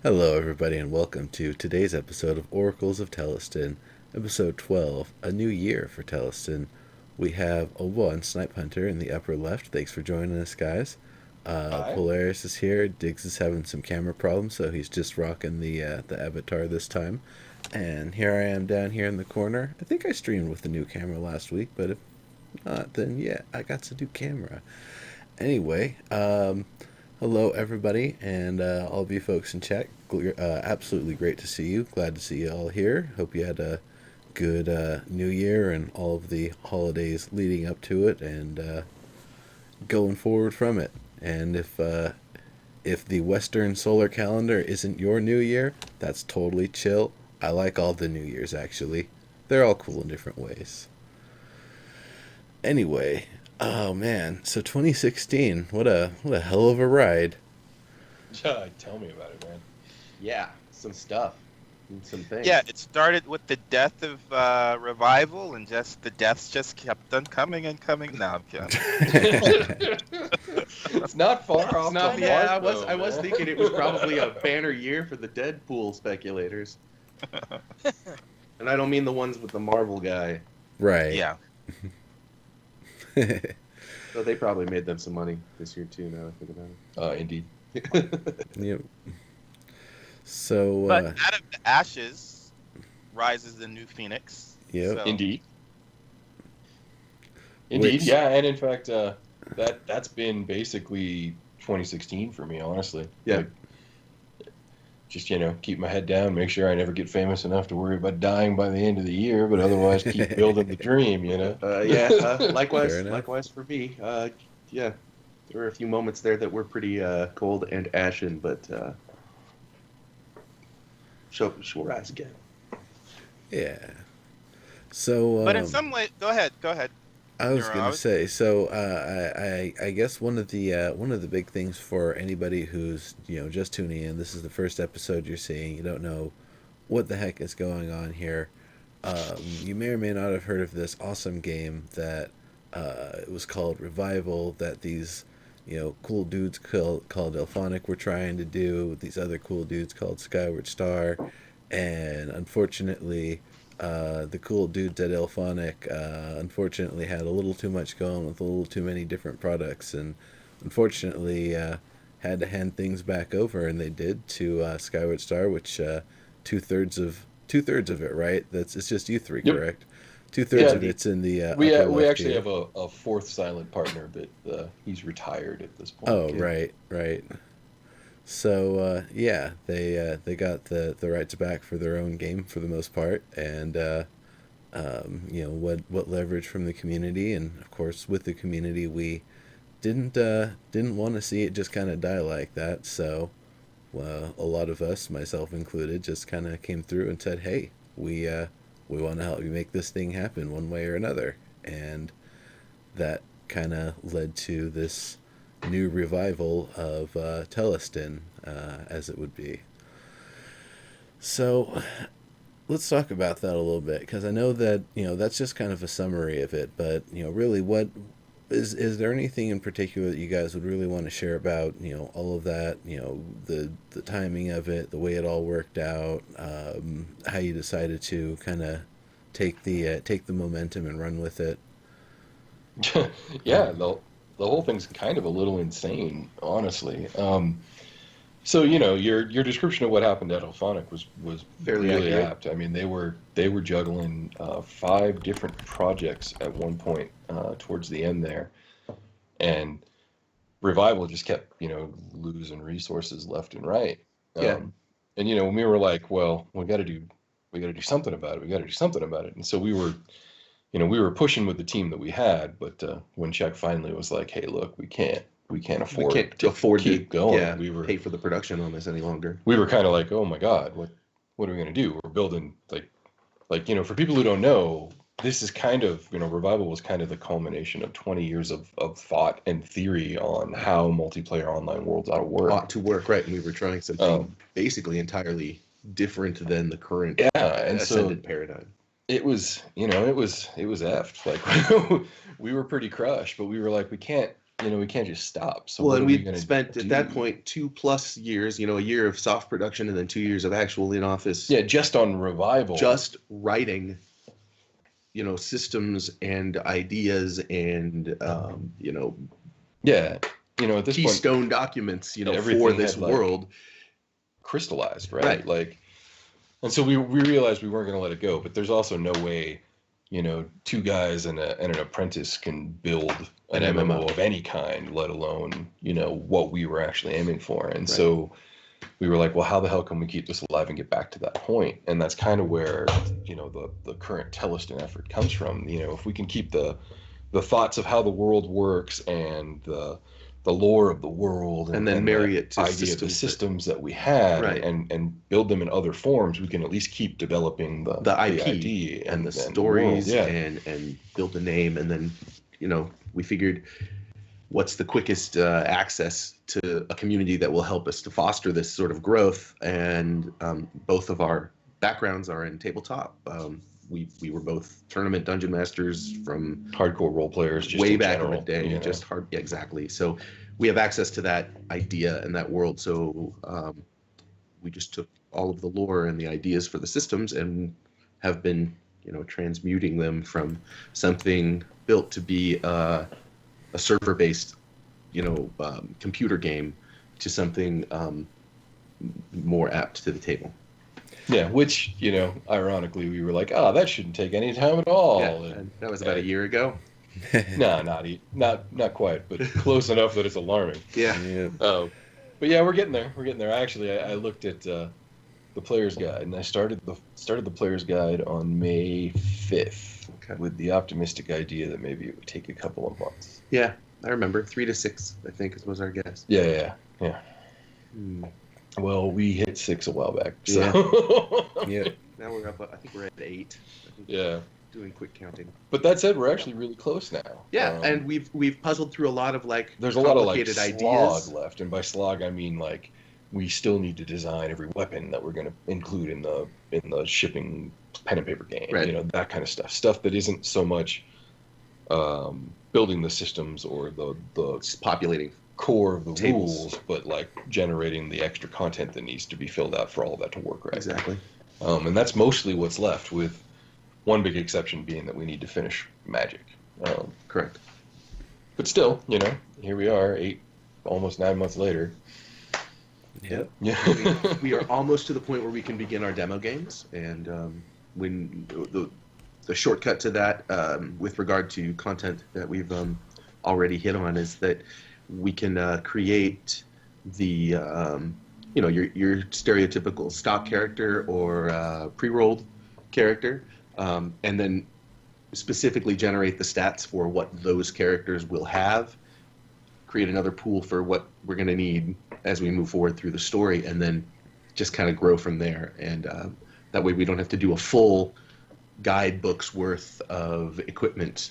Hello, everybody, and welcome to today's episode of Oracles of Theleston, episode 12, A New Year for Theleston. We have Obo Snipe Hunter in the upper left. Thanks for joining us, guys. Hi. Polaris is here. Diggs is having some camera problems, so he's just rocking the avatar this time. And here I am down here in the corner. I think I streamed with the new camera last week, but if not, then yeah, I got to do camera. Anyway, hello everybody, and all of you folks in chat. Absolutely great to see you. Glad to see you all here. Hope you had a good New Year and all of the holidays leading up to it, and going forward from it. And if the Western solar calendar isn't your New Year, that's totally chill. I like all the New Years actually. They're all cool in different ways. Anyway, oh man, so 2016, what a hell of a ride. Tell me about it, man. Yeah, some stuff and some Yeah, things. it started with the death of Revival, and just the deaths just kept on coming and coming. No, I'm kidding. It's not far off Not, the yeah, mark, I was man. thinking it was probably a banner year for the Deadpool speculators. And I don't mean the ones with the Marvel guy. Right. Yeah, So they probably made them some money this year too, now I think Indeed. about it. Yep. So, but out of the ashes rises the new phoenix. yep. So, Indeed. Indeed, Which, yeah, and in fact, that's been basically 2016 for me, honestly. Yeah. Like, just keep my head down, make sure I never get famous enough to worry about dying by the end of the year, but otherwise keep building the dream, Yeah, Fair likewise, enough. likewise for me. Yeah, there were a few moments there that were pretty cold and ashen, but she'll rise again. yeah. So, but in some way, go ahead. I was Nero, gonna say, so I guess one of the big things for anybody who's just tuning in, this is the first episode you're seeing. You don't know what the heck is going on here. You may or may not have heard of this awesome game that it was called Revival. That these cool dudes called Elphonic were trying to do with these other cool dudes called Skyward Star, and unfortunately the cool dudes at Elphonic unfortunately had a little too much going with a little too many different products, and unfortunately had to hand things back over, and they did to Skyward Star, which two thirds of it, right? It's just you three, Yep. correct? Two-thirds Yeah, of it's in the we upper we left actually here. have a fourth silent partner, but he's retired at this point. Oh, right, right. So yeah, they got the rights back for their own game for the most part, and what leverage from the community, and of course with the community we didn't want to see it just kind of die like that. So a lot of us, myself included, just kind of came through and said, hey, we want to help you make this thing happen one way or another, and that kind of led to this new revival of Theleston, as it would be. So let's talk about that a little bit, because I know that that's just kind of a summary of it, but really, what is there anything in particular that you guys would really want to share about all of that, the timing of it, the way it all worked out, how you decided to kind of take the momentum and run with it. Yeah, the whole thing's kind of a little insane, honestly. So your description of what happened at Alphonic was Fairly really accurate. apt. I mean, they were juggling five different projects at one point towards the end there, and Revival just kept losing resources left and right. Yeah, And when we were like, well, we got to do something about it. We got to do something about it. And so we were pushing with the team that we had, but when Czech finally was like, "Hey, look, we can't we afford can't to afford to keep going," yeah we were pay for the production on this any longer. we were kind of like, "Oh my God, what are we gonna do?" We're building for people who don't know, this is kind of Revival was kind of the culmination of 20 years of thought and theory on how multiplayer online worlds ought to work. Ought to work, right? And we were trying something Um, basically entirely different than the current yeah, and so ascendant paradigm. it was effed. Like we were pretty crushed, but we were like, we can't just stop. So Well, what and are we we going to spent do? at that point 2+ years, a year of soft production and then 2 years of actual in office, Yeah, just on Revival. just writing, systems and ideas and, Yeah, at this point, keystone documents, for everything this had, like, world. crystallized, right? Right. Like, and so we realized we weren't going to let it go. But there's also no way, two guys and an apprentice can build an An MMO MMO of any kind, let alone what we were actually aiming for. And Right. so we were like, well, how the hell can we keep this alive and get back to that point? And that's kind of where the current Theleston effort comes from. If we can keep the thoughts of how the world works and the lore of the world And then marry it to idea of the systems systems that we had, Right. and build them in other forms, we can at least keep developing the IP ID and the world. stories Yeah. and build a name. And then, we figured what's the quickest access to a community that will help us to foster this sort of growth. And both of our backgrounds are in tabletop. We were both tournament dungeon masters from Hardcore role players, just way in back general, in the day, just hard. Yeah, exactly. So we have access to that idea and that world. So we just took all of the lore and the ideas for the systems and have been, transmuting them from something built to be a server-based, computer game to something more apt to the table. Yeah, which, ironically, we were like, that shouldn't take any time at all. Yeah, and that was about a year ago. No, not quite, but close enough that it's alarming. Yeah. Yeah. But yeah, we're getting there. Actually, I looked at the player's guide, and I started the player's guide on May 5th with the optimistic idea that maybe it would take a couple of months. Yeah, I remember 3 to 6. I think was our guess. Yeah. Hmm. Well, we hit 6 a while back. So. Yeah. Now we're up. I think we're at 8. I think Yeah. Doing quick counting. But that said, we're actually really close now. Yeah, and we've puzzled through a lot of there's a lot of complicated slog ideas left, and by slog I mean we still need to design every weapon that we're going to include in the shipping pen and paper game. Right. That kind of stuff that isn't so much building the systems or the Just populating core of the tables. rules, but generating the extra content that needs to be filled out for all of that to work right. Exactly. And that's mostly what's left, with one big exception being that we need to finish Magic. Correct. But still, here we are, almost 9 months later. Yep. Yeah. We are almost to the point where we can begin our demo games, and when the shortcut to that, with regard to content that we've already hit on, is that we can create the your stereotypical stock character or pre-rolled character, and then specifically generate the stats for what those characters will have, create another pool for what we're going to need as we move forward through the story, and then just kind of grow from there. And that way we don't have to do a full guidebook's worth of equipment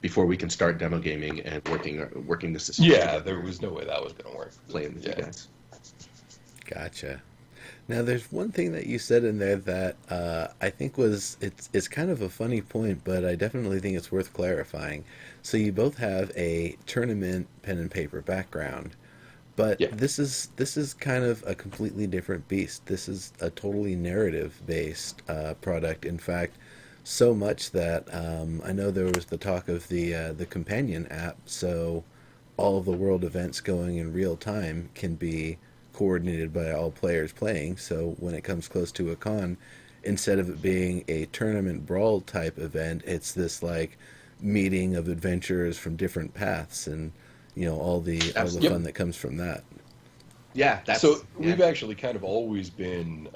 before we can start demo gaming and working the system. Yeah, there was no way that was going to work. Playing with you guys. Gotcha. Now, there's one thing that you said in there that I think it's kind of a funny point, but I definitely think it's worth clarifying. So you both have a tournament pen and paper background, but Yeah. this is kind of a completely different beast. This is a totally narrative-based product. In fact, so much that I know there was the talk of the companion app, so all of the world events going in real time can be coordinated by all players playing. So when it comes close to a con, instead of it being a tournament brawl type event, it's this meeting of adventurers from different paths, and all the fun that comes from that. Yeah, we've actually kind of always been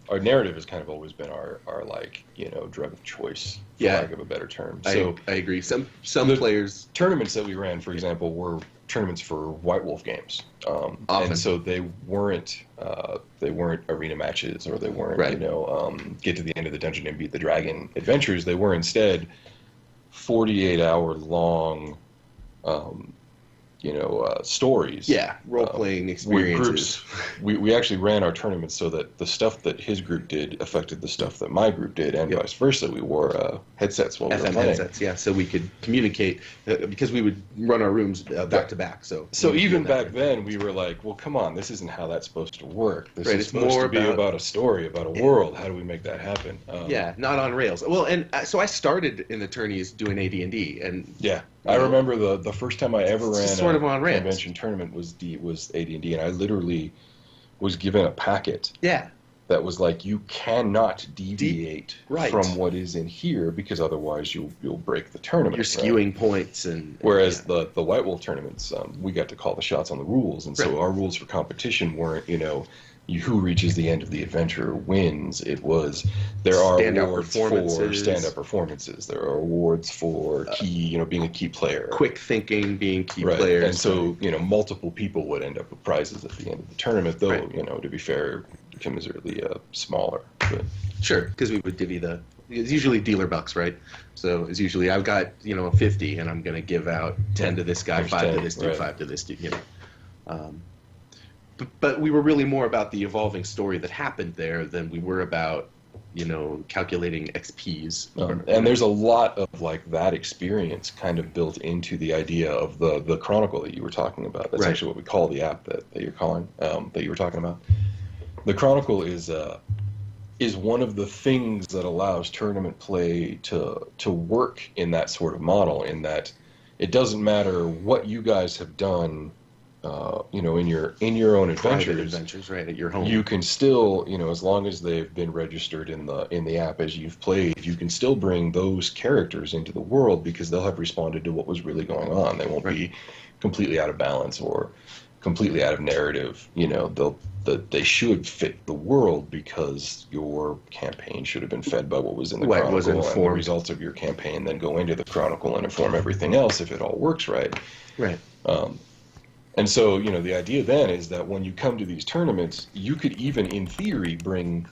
our narrative has kind of always been our drug of choice, for lack of a better term. So I agree. Some players, tournaments that we ran, for example, were tournaments for White Wolf games, Often. and so they weren't arena matches, or they weren't get to the end of the dungeon and beat the dragon adventures. They were instead 48-hour long stories. Yeah, role-playing experiences. We actually ran our tournaments so that the stuff that his group did affected the stuff that my group did, and vice versa. We wore headsets while we were FM playing. headsets, yeah, so we could communicate because we would run our rooms back to back. So even back then, we were like, well, come on, this isn't how that's supposed to work. This Right, is it's supposed more to be about a story, about a world. How do we make that happen? Yeah, not on rails. Well, and so I started in the tourneys doing AD&D, and yeah, I remember the first time I ever ran sort of on a rails. convention tournament was AD&D, and I literally was given a packet yeah, that was like, you cannot deviate right. from what is in here because otherwise you'll break the tournament. You're skewing points, and whereas the White Wolf tournaments, we got to call the shots on the rules, and so our rules for competition weren't who reaches the end of the adventure wins. It was there are awards for stand-up performances. There are awards for key, being a key player, quick thinking, being key players, and so multiple people would end up with prizes at the end of the tournament. Though to be fair, commiserately smaller. But. Sure, because we would divvy it's usually dealer bucks, right? So it's usually I've got 50, and I'm going to give out 10 to this guy, 5 to this dude, 5 to this dude. But we were really more about the evolving story that happened there than we were about, calculating XPs. And there's a lot of that experience kind of built into the idea of the Chronicle that you were talking about. That's actually what we call the app that you're calling, that you were talking about. The Chronicle is one of the things that allows tournament play to work in that sort of model, in that it doesn't matter what you guys have done. In your own adventures, right, at your home. You can still, as long as they've been registered in the app as you've played, you can still bring those characters into the world because they'll have responded to what was really going on. They won't be completely out of balance or completely out of narrative. They should fit the world because your campaign should have been fed by what was in the Chronicle, and the results of your campaign then go into the Chronicle and inform everything else if it all works right. Right. And so, the idea then is that when you come to these tournaments, you could even, in theory, bring,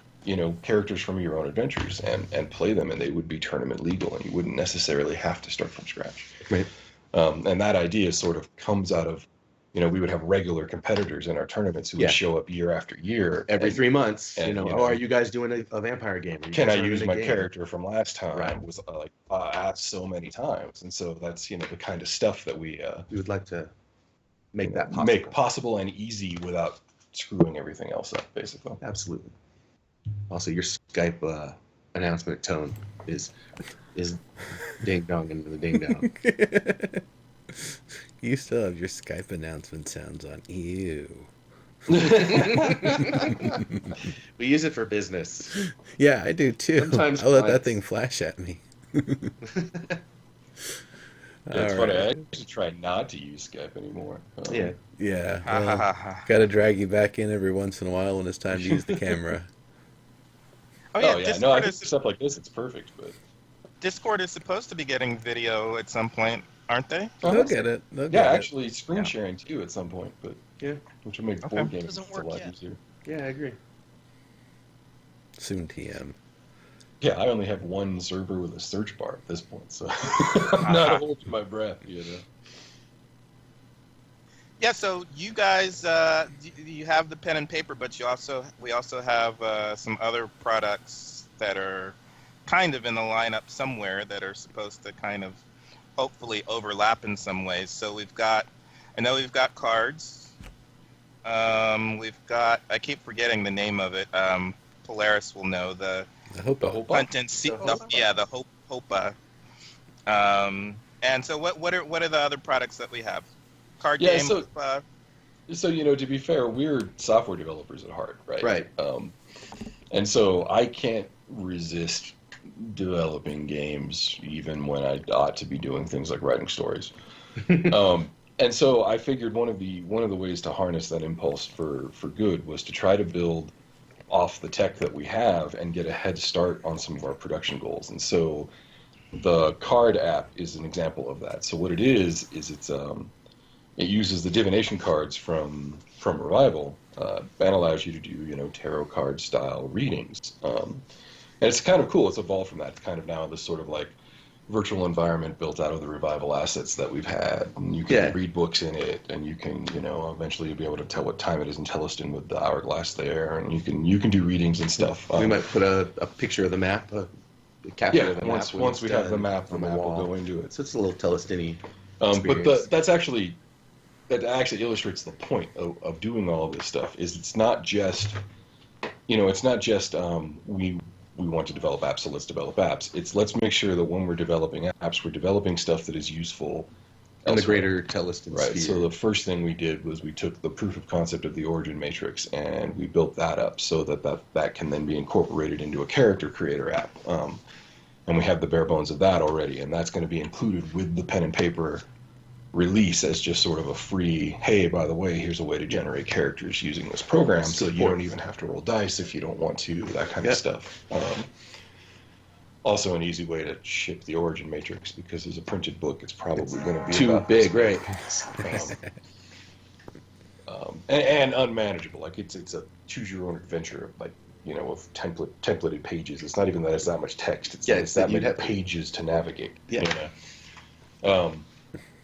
characters from your own adventures and play them, and they would be tournament legal, and you wouldn't necessarily have to start from scratch. Right. And that idea sort of comes out of, we would have regular competitors in our tournaments who would show up year after year. Every 3 months, are you guys doing a vampire game? Can I use my character from last time? Right. Was asked so many times. And so that's, the kind of stuff that we would like to make that possible. Make possible and easy without screwing everything else up, basically. Absolutely. Also, your Skype announcement tone is ding dong into the ding dong. You still have your Skype announcement sounds on. Ew. We use it for business. Yeah, I do too. Sometimes I let that thing flash at me. It's funny. I actually try not to use Skype anymore. Yeah. Well, got to drag you back in every once in a while when it's time to use the camera. Oh yeah. No, I think stuff like this, it's perfect. But Discord is supposed to be getting video at some point, aren't they? They'll get it. Actually, screen sharing too at some point. But which will make board games a lot easier. Yeah, I agree. Soon TM. Yeah, I only have one server with a search bar at this point, so I'm not holding my breath. Yeah, so you guys, you have the pen and paper, but we also have some other products that are kind of in the lineup somewhere that are supposed to kind of hopefully overlap in some ways. So I know we've got cards. We've got, I keep forgetting the name of it. Polaris will know the Hopa. Hunt and Seek. The Hopa. And so what are the other products that we have? Card game. So to be fair, we're software developers at heart, right? Right. And so I can't resist developing games even when I ought to be doing things like writing stories. And so I figured one of the ways to harness that impulse for good was to try to build off the tech that we have and get a head start on some of our production goals. And so the card app is an example of that. So what it is it uses the divination cards from Revival and allows you to do tarot card style readings. And it's kind of cool. It's evolved from that. It's kind of now this sort of like virtual environment built out of the Revival assets that we've had. And you can read books in it, and you can, eventually you'll be able to tell what time it is in Theleston with the hourglass there, and you can do readings and stuff. We might put a picture of the map, a capture of the map. Once we have the map, on the the map wall. will go into it. So it's a little Theleston-y But experience. that actually illustrates the point of doing all of this stuff. Is it's not just we want to develop apps, so let's develop apps. It's let's make sure that when we're developing apps, we're developing stuff that is useful in the elsewhere. greater Theleston Right. sphere. So the first thing we did was we took the proof of concept of the origin matrix and we built that up so that can then be incorporated into a character creator app. And we have the bare bones of that already, and that's going to be included with the pen and paper release as just sort of a free, hey, by the way, here's a way to generate characters using this program, so you don't even have to roll dice if you don't want to, that kind of stuff. Also an easy way to ship the origin matrix, because as a printed book, it's probably going to be too about big, this right? And unmanageable. Like it's a choose your own adventure, like of templated pages. It's not even that it's that much text. It's that many pages to navigate. Yeah.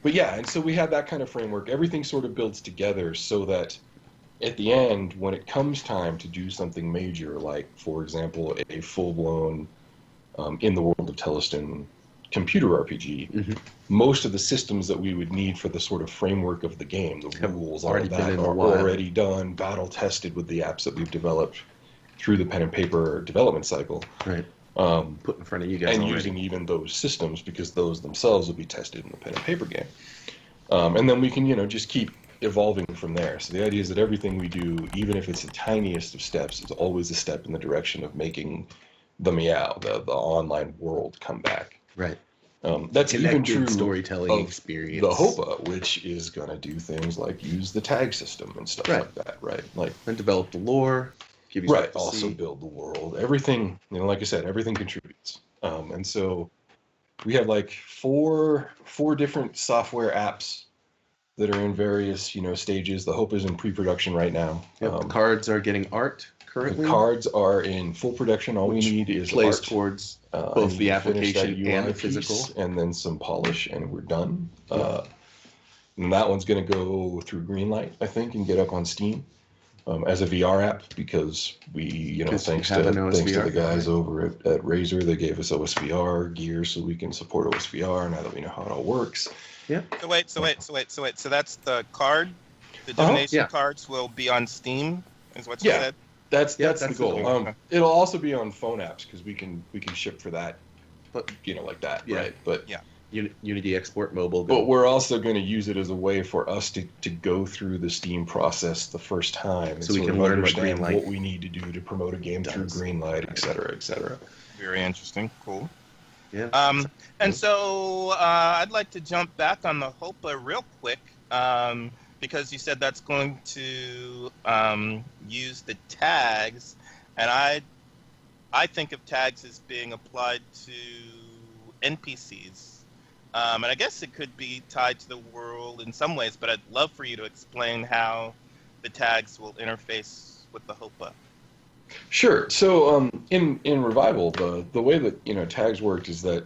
But yeah, and so we have that kind of framework. Everything sort of builds together so that at the end, when it comes time to do something major, like for example, a full-blown in the world of Theleston computer RPG, most of the systems that we would need for the sort of framework of the game, the rules, all of that, are already done, battle tested with the apps that we've developed through the pen and paper development cycle. Right. Put in front of you guys and already. using even those systems, because those themselves will be tested in the pen and paper game. And then we can, just keep evolving from there. So the idea is that everything we do, even if it's the tiniest of steps, is always a step in the direction of making the meow, the online world, come back. Right. That's even true storytelling of experience. the HOPA, which is going to do things like use the tag system and stuff like that, right? Like, and develop the lore. Give you right. Also build the world. Everything, like I said, everything contributes. And so we have like four different software apps that are in various, stages. The HOPA is in pre-production right now. Yep. Cards are getting art currently. The cards are in full production. All we need is plays art. Towards both the application and the physical, and then some polish, and we're done. And that one's going to go through Greenlight, I think, and get up on Steam as a VR app, because we, thanks to the guys over at Razer, they gave us OSVR gear so we can support OSVR now that we know how it all works. Yeah. So wait. So that's the card. The donation cards will be on Steam, is what you said. That's the goal. Okay. It'll also be on phone apps, because we can ship for that, but like that, right? But Unity Export Mobile. But we're also going to use it as a way for us to go through the Steam process the first time, so we can learn what we need to do to promote a game through Greenlight, et cetera, et cetera. Very interesting. Cool. Yeah. And so I'd like to jump back on the HOPA real quick, because you said that's going to use the tags, and I think of tags as being applied to NPCs. And I guess it could be tied to the world in some ways, but I'd love for you to explain how the tags will interface with the HOPA. Sure. So in Revival, the way that tags worked is that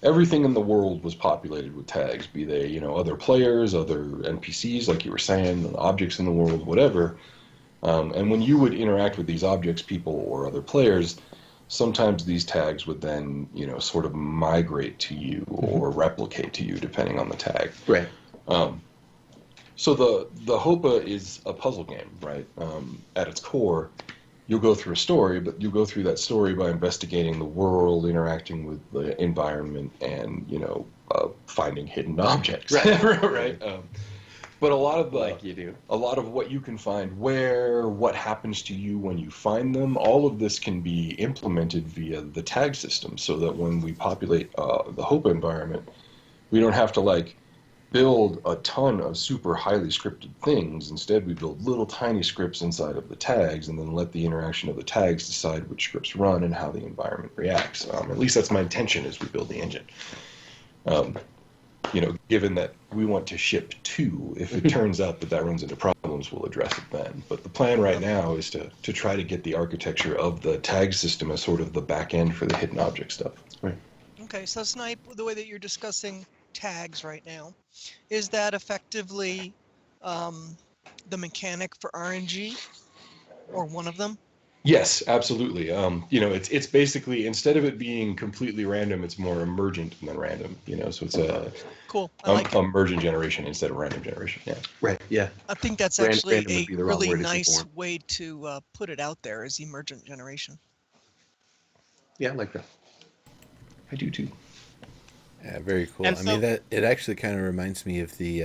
everything in the world was populated with tags, be they other players, other NPCs, like you were saying, objects in the world, whatever. And when you would interact with these objects, people, or other players, sometimes these tags would then, sort of migrate to you or replicate to you, depending on the tag. Right. So the HOPA is a puzzle game, right? At its core, you'll go through a story, but you'll go through that story by investigating the world, interacting with the environment, and finding hidden objects. Right. Right. But a lot of like you do. A lot of what you can find, what happens to you when you find them, all of this can be implemented via the tag system, so that when we populate the HOPA environment, we don't have to build a ton of super highly scripted things. Instead, we build little tiny scripts inside of the tags, and then let the interaction of the tags decide which scripts run and how the environment reacts. At least that's my intention as we build the engine. Given that we want to ship 2, if it turns out that runs into problems, we'll address it then. But the plan right now is to try to get the architecture of the tag system as sort of the back end for the hidden object stuff. Right. Okay, so Snipe, the way that you're discussing tags right now, is that effectively the mechanic for RNG, or one of them? Yes, absolutely. It's basically, instead of it being completely random, it's more emergent than random. So it's a Cool. I like it. emergent generation instead of random generation. Yeah. Right. Yeah. I think that's actually Random would a be the wrong really word to nice inform. way to put it out there as emergent generation. Yeah, I like that. I do too. Yeah, very cool. And I mean, so- that it actually kind of reminds me of the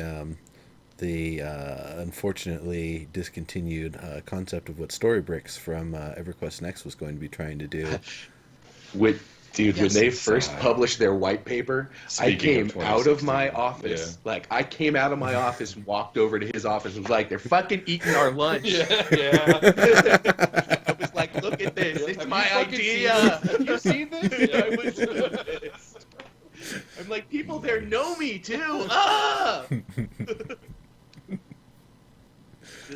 unfortunately discontinued concept of what Storybricks from EverQuest Next was going to be trying to do. Dude, when Yes. they first published their white paper, I Speaking of came out of 2016, my office. yeah. Like, I came out of my office and walked over to his office and was like, they're fucking eating our lunch. Yeah. I was like, look at this. It's Have my you fucking idea. seen this? Have you seen this? I was pissed. I'm like, people there know me too. Ah!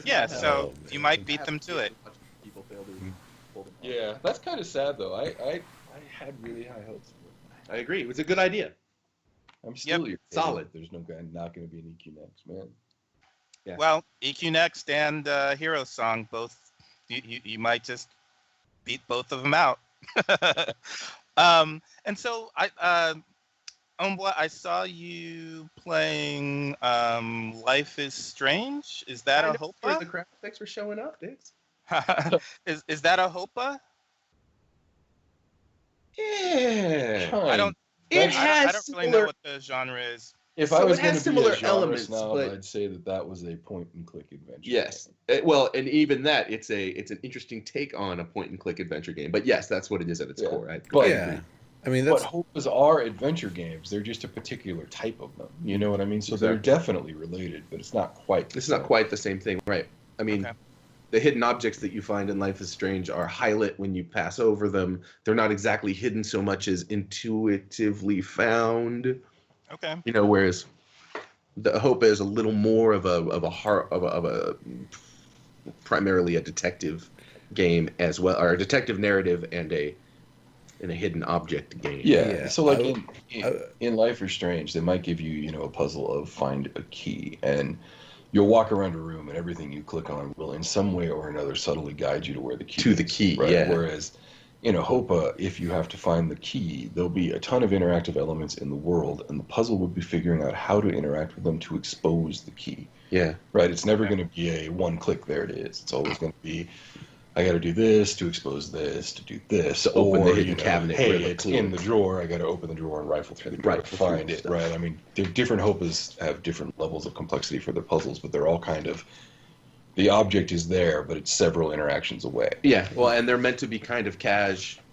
Yeah, so Oh, you man. might beat them to it. People fail to pull them off. Yeah, that's kind of sad though. I had really high hopes for it. I agree. It was a good idea. I'm still irritated solid. that there's not going to be an EQ next, man. Yeah. Well, EQ Next and Hero Song both, you might just beat both of them out. And so Ombla, I saw you playing Life is Strange. Is that a I know, for the Hopa? crowd. Thanks for showing up, Dix. Is that a Hopa? Yeah. I don't. It I has don't really know similar. what the genre is. If So I was it going has to be similar a genre elements, snob, but- I'd say that was a point-and-click adventure. Yes. Well, and even that, it's an interesting take on a point-and-click adventure game. But yes, that's what it is at its Yeah. core. I But- Yeah, I mean But that's Hopas are adventure games. They're just a particular type of them. You know what I mean? So they're Exactly. definitely related, but it's not quite. This is not quite the same thing, right? I mean, Okay. the hidden objects that you find in Life is Strange are highlight when you pass over them. They're not exactly hidden so much as intuitively found. Okay. Whereas the Hopa is a little more of a primarily a detective game as well, or a detective narrative and a hidden object game. Yeah. Yeah, So like I- in Life is Strange, they might give you, a puzzle of find a key, and you'll walk around a room, and everything you click on will, in some way or another, subtly guide you to where the key To is. the key, Right? yeah. Whereas in a Hopa, if you have to find the key, there'll be a ton of interactive elements in the world, and the puzzle would be figuring out how to interact with them to expose the key. Yeah. Right? It's never going to be a one click, there it is. It's always going to be, I got to do this to expose this, to do this. To open the or, hidden cabinet Hey, where the it's clue in the is. drawer. I got to open the drawer and rifle through the drawer to Rifle through find it. stuff. Right? I mean, different Hopas have different levels of complexity for their puzzles, but they're all kind of, the object is there, but it's several interactions away. Yeah. Well, and they're meant to be kind of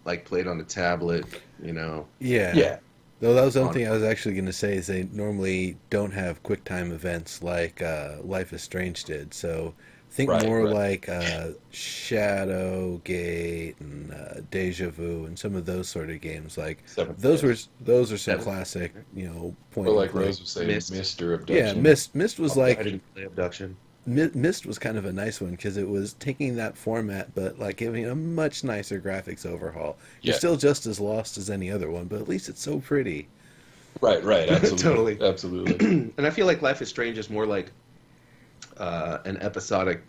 like played on a tablet. yeah. Yeah. Though that was the other thing I was actually going to say is they normally don't have quick time events like Life is Strange did. So think Right, more right. like Shadowgate and Deja Vu and some of those sort of games. Like Seventh those Day. are some Seventh. classic, point. Or and like click. Rose was saying, Mist. Mist or Yeah, Abduction. Mist was I like didn't play Abduction. Mist was kind of a nice one because it was taking that format but like giving a much nicer graphics overhaul. You're Yeah. still just as lost as any other one, but at least it's so pretty. Right, absolutely. Totally. Absolutely. And I feel like Life is Strange is more like an episodic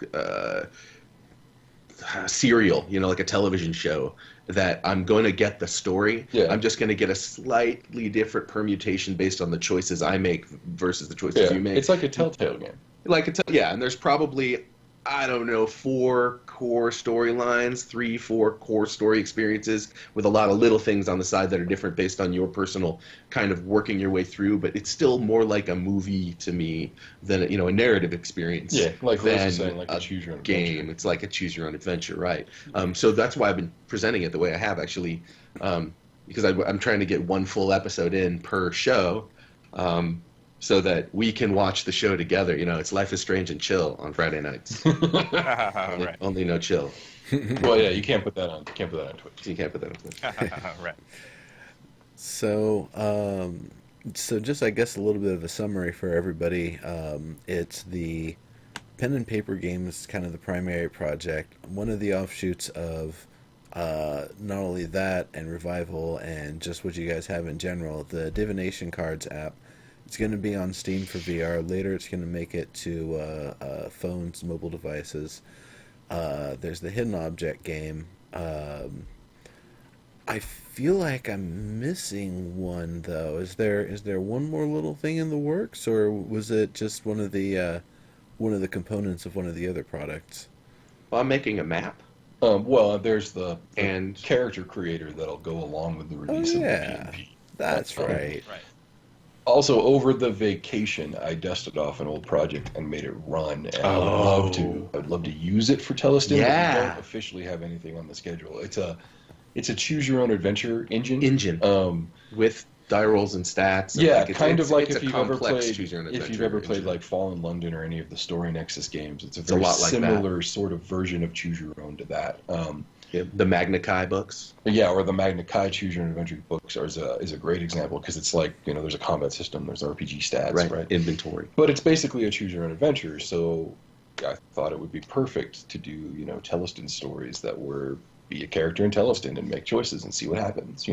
serial, like a television show, that I'm going to get the story. Yeah. I'm just going to get a slightly different permutation based on the choices I make versus the choices Yeah. you make. It's like a Telltale game. And there's probably, I don't know, 4 core storylines, 3-4 core story experiences with a lot of little things on the side that are different based on your personal kind of working your way through, but it's still more like a movie to me than a narrative experience. Yeah, like Rose was than saying, like a choose your own game. adventure. It's like a choose your own adventure, right? So that's why I've been presenting it the way I have, actually, because I'm trying to get one full episode in per show. So that we can watch the show together. It's Life is Strange and Chill on Friday nights. Right. Only no chill. Well, yeah, you can't put that on. Twitch. You can't put that on Twitch. Right. So, so just I guess a little bit of a summary for everybody. It's the pen and paper game is kind of the primary project. One of the offshoots of Not only that and Revival and just what you guys have in general, the Divination Cards app, it's going to be on Steam for VR. Later it's going to make it to phones, mobile devices. There's the Hidden Object game. I feel like I'm missing one though. Is there one more little thing in the works, or was it just one of the components of one of the other products? Well, I'm making a map, Well, there's the and character creator that'll go along with the release of the yeah. PNP. That's Um, right. Right. Also, over the vacation, I dusted off an old project and made it run, and I'd love to use it for Theleston. But we Yeah. don't officially have anything on the schedule. It's a choose your own adventure engine. with die rolls and stats. And Yeah, like, kind of like it's if a you've ever complex played choose your own if you've adventure ever played engine. like Fallen London or any of the Story Nexus games. It's a a very lot like that. similar sort of version of choose your own to that. Yeah, the Magna Chi books. Yeah, or the Magna Chi Choose Your Own Adventure books is a great example because it's like, there's a combat system, there's RPG stats, right? Inventory. But it's basically a Choose Your Own Adventure, so I thought it would be perfect to do, Theleston stories that were be a character in Theleston and make choices and see what happens.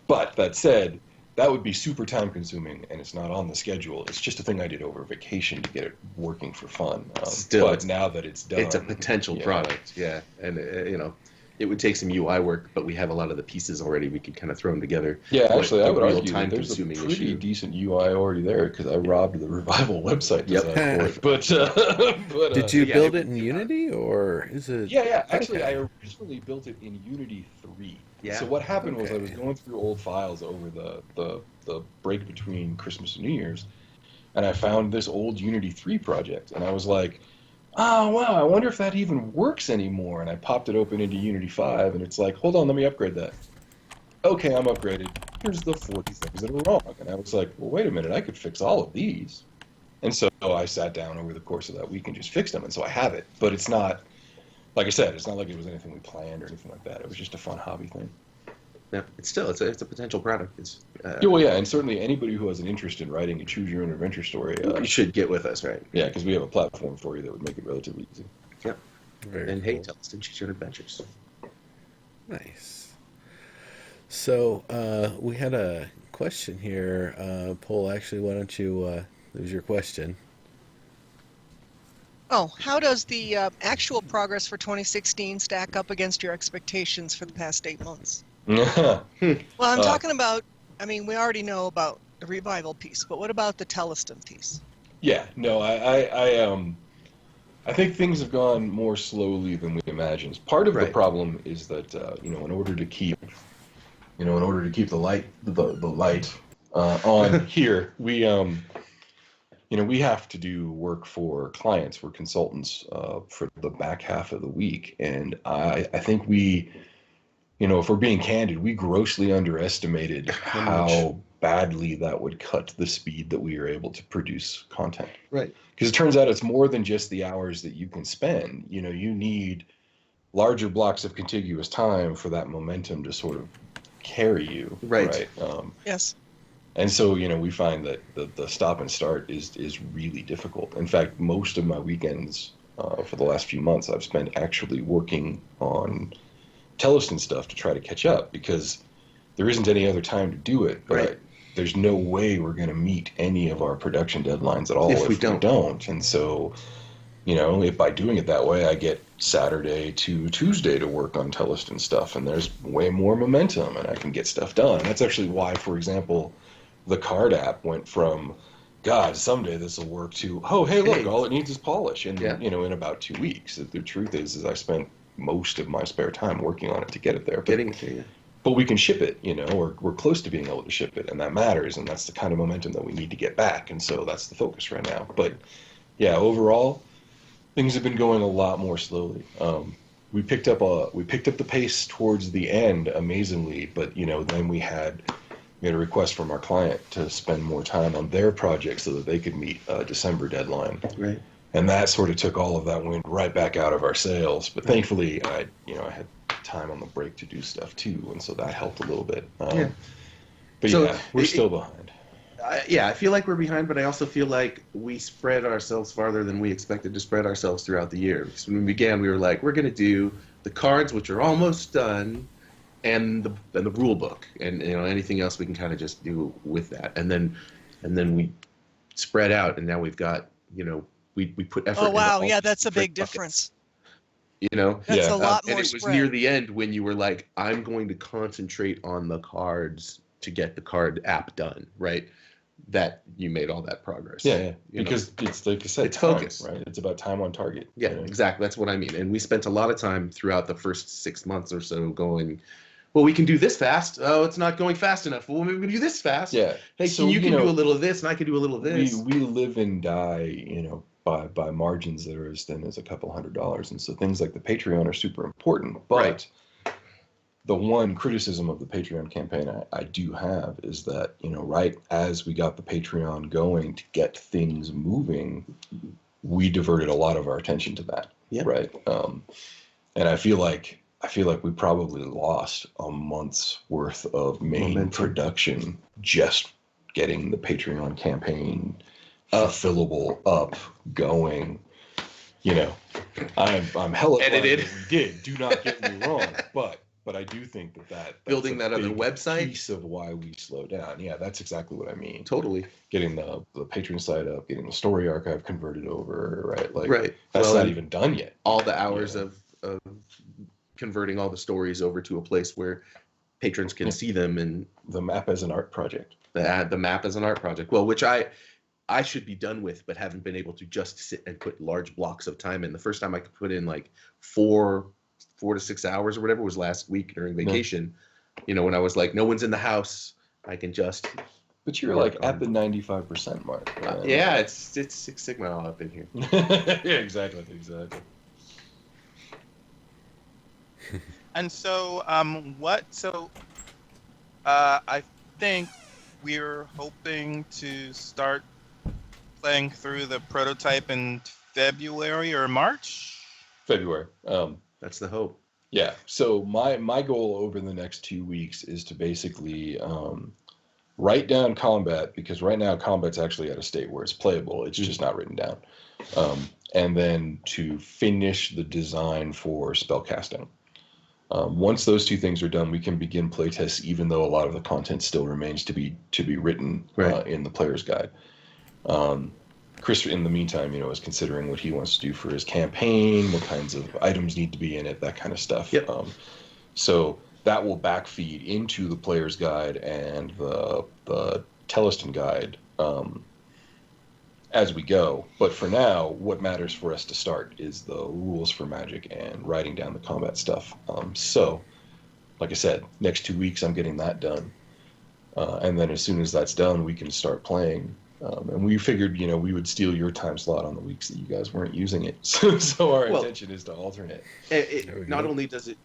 But that said, that would be super time consuming and it's not on the schedule. It's just a thing I did over vacation to get it working for fun. Still, but now that it's done, It's a potential product, yeah. And, it would take some UI work, but we have a lot of the pieces already. We could kind of throw them together. Yeah, actually, I would argue that time there's a consuming pretty issue. decent UI already there because I robbed the Revival website design for it. But Did you yeah, build it it in Unity, or is it? Yeah. Actually, Okay. I originally built it in Unity 3. Yeah. So what happened was I Okay. was going through old files over the break between Christmas and New Year's, and I found this old Unity 3 project, and I was like, oh, wow, I wonder if that even works anymore. And I popped it open into Unity 5, and it's like, hold on, let me upgrade that. Okay, I'm upgraded. Here's the 40 things that are wrong. And I was like, well, wait a minute, I could fix all of these. And so I sat down over the course of that week and just fixed them, and so I have it. But it's not, like I said, it's not like it was anything we planned or anything like that. It was just a fun hobby thing. Yeah, it's a potential product. It's Yeah, well, yeah, and certainly anybody who has an interest in writing a choose your own adventure story, you should get with us, right? yeah, because we have a platform for you that would make it relatively easy. Yep. Very And hey, cool. Theleston, choose your own adventures. Nice. So we had a question here, Paul. Actually, why don't you? There's your question. Oh, how does the actual progress for 2016 stack up against your expectations for the past 8 months? Yeah. Well, I'm Uh, talking about, we already know about the Revival piece, but what about the Theleston piece? Yeah, no, I think things have gone more slowly than we imagined. Part of the Right. problem is that in order to keep the light on here, we we have to do work for clients. We're consultants for the back half of the week, and I think we, if we're being candid, we grossly underestimated how badly that would cut the speed that we are able to produce content. Right. Because it turns out it's more than just the hours that you can spend. You need larger blocks of contiguous time for that momentum to sort of carry you. Right. Yes. And so, we find that the stop and start is really difficult. In fact, most of my weekends for the last few months, I've spent actually working on Theleston stuff to try to catch up because there isn't any other time to do it. But Right. there's no way we're going to meet any of our production deadlines at all If we don't. And so, if by doing it that way, I get Saturday to Tuesday to work on Theleston stuff, and there's way more momentum, and I can get stuff done. That's actually why, for example, the card app went from, God, someday this will work, to, oh, hey, look, Hey. all it needs is polish, and Yeah. in about 2 weeks. The truth is I spent most of my spare time working on it to get it there. But, Getting it to you. but we can ship it, we're close to being able to ship it, and that matters, and that's the kind of momentum that we need to get back, and so that's the focus right now. But yeah, overall, things have been going a lot more slowly. We picked up the pace towards the end amazingly, but then we had a request from our client to spend more time on their project so that they could meet a December deadline. Right. And that sort of took all of that wind right back out of our sails. But thankfully, I had time on the break to do stuff too, and so that helped a little bit. Yeah. But So yeah, we're still behind. I feel like we're behind, but I also feel like we spread ourselves farther than we expected to spread ourselves throughout the year. Because when we began, we were like, we're going to do the cards, which are almost done, and the rule book, and anything else we can kind of just do with that, and then we spread out, and now we've got we put effort. Oh into wow, all yeah, these that's a different big buckets. difference. Yeah, That's a lot and more it was spread. near the end when you were like, I'm going to concentrate on the cards to get the card app done, right? That you made all that progress. Yeah. Because it's like I said, it's time, focus, right? It's about time on target. Yeah, exactly. That's what I mean. And we spent a lot of time throughout the first 6 months or so going, well, we can do this fast. Oh, it's not going fast enough. Well, maybe we can do this fast. Yeah. Hey, So, you can do a little of this, and I can do a little of this. We live and die, by margins that are as thin as a couple $100, and so things like the Patreon are super important. But Right. the one criticism of the Patreon campaign I do have is that, right as we got the Patreon going to get things moving, we diverted a lot of our attention to that. Yeah. Right. And I feel like we probably lost a month's worth of main Momentum. production just getting the Patreon campaign fulfillable, up, going. I'm hella glad Edited. that we did. Do not get me wrong, but I do think that's Building a that other big website? piece of why we slowed down. Yeah, that's exactly what I mean. Totally. Getting the Patreon site up, getting the story archive converted over, right? Like, Right. that's Well, not and even done yet. all the hours Yeah. of converting all the stories over to a place where patrons can see them, and The map as an art project. the map as an art project. Well, which I should be done with, but haven't been able to just sit and put large blocks of time in. The first time I could put in like 4 to 6 hours or whatever was last week during vacation. When I was like, no one's in the house, I can just. But you're like at the 95% mark. Right? Yeah, it's Six Sigma all up in here. Yeah, exactly. And so, I think we're hoping to start playing through the prototype in February or March. February. That's the hope. Yeah. So my goal over the next 2 weeks is to basically write down combat, because right now combat's actually at a state where it's playable. It's just not written down. And then to finish the design for spellcasting. Once those two things are done, we can begin playtests, even though a lot of the content still remains to be written in the player's guide. Chris, in the meantime, is considering what he wants to do for his campaign, what kinds of items need to be in it, that kind of stuff. Yep. So that will backfeed into the player's guide and the Theleston guide as we go. But for now, what matters for us to start is the rules for Magic and writing down the combat stuff. So, like I said, next 2 weeks I'm getting that done. And then as soon as that's done, we can start playing. And we figured, we would steal your time slot on the weeks that you guys weren't using it. So our intention is to alternate. Not only does it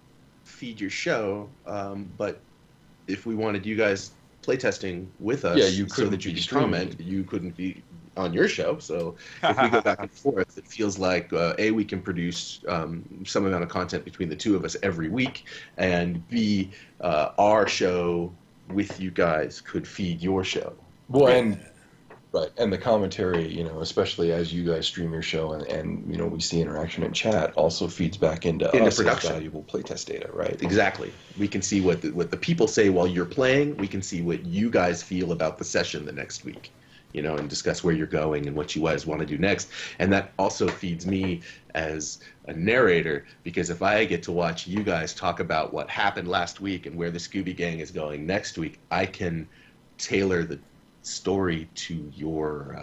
feed your show, but if we wanted you guys playtesting with us, you so couldn't that you be could streaming. comment, you couldn't be on your show. So if we go back and forth, it feels like we can produce some amount of content between the two of us every week, and B, our show with you guys could feed your show. Well, and the commentary, especially as you guys stream your show and we see interaction in chat, also feeds back into us production. as valuable playtest data, right? Exactly. We can see what the people say while you're playing. We can see what you guys feel about the session the next week, and discuss where you're going and what you guys want to do next. And that also feeds me as a narrator, because if I get to watch you guys talk about what happened last week and where the Scooby Gang is going next week, I can tailor the story to your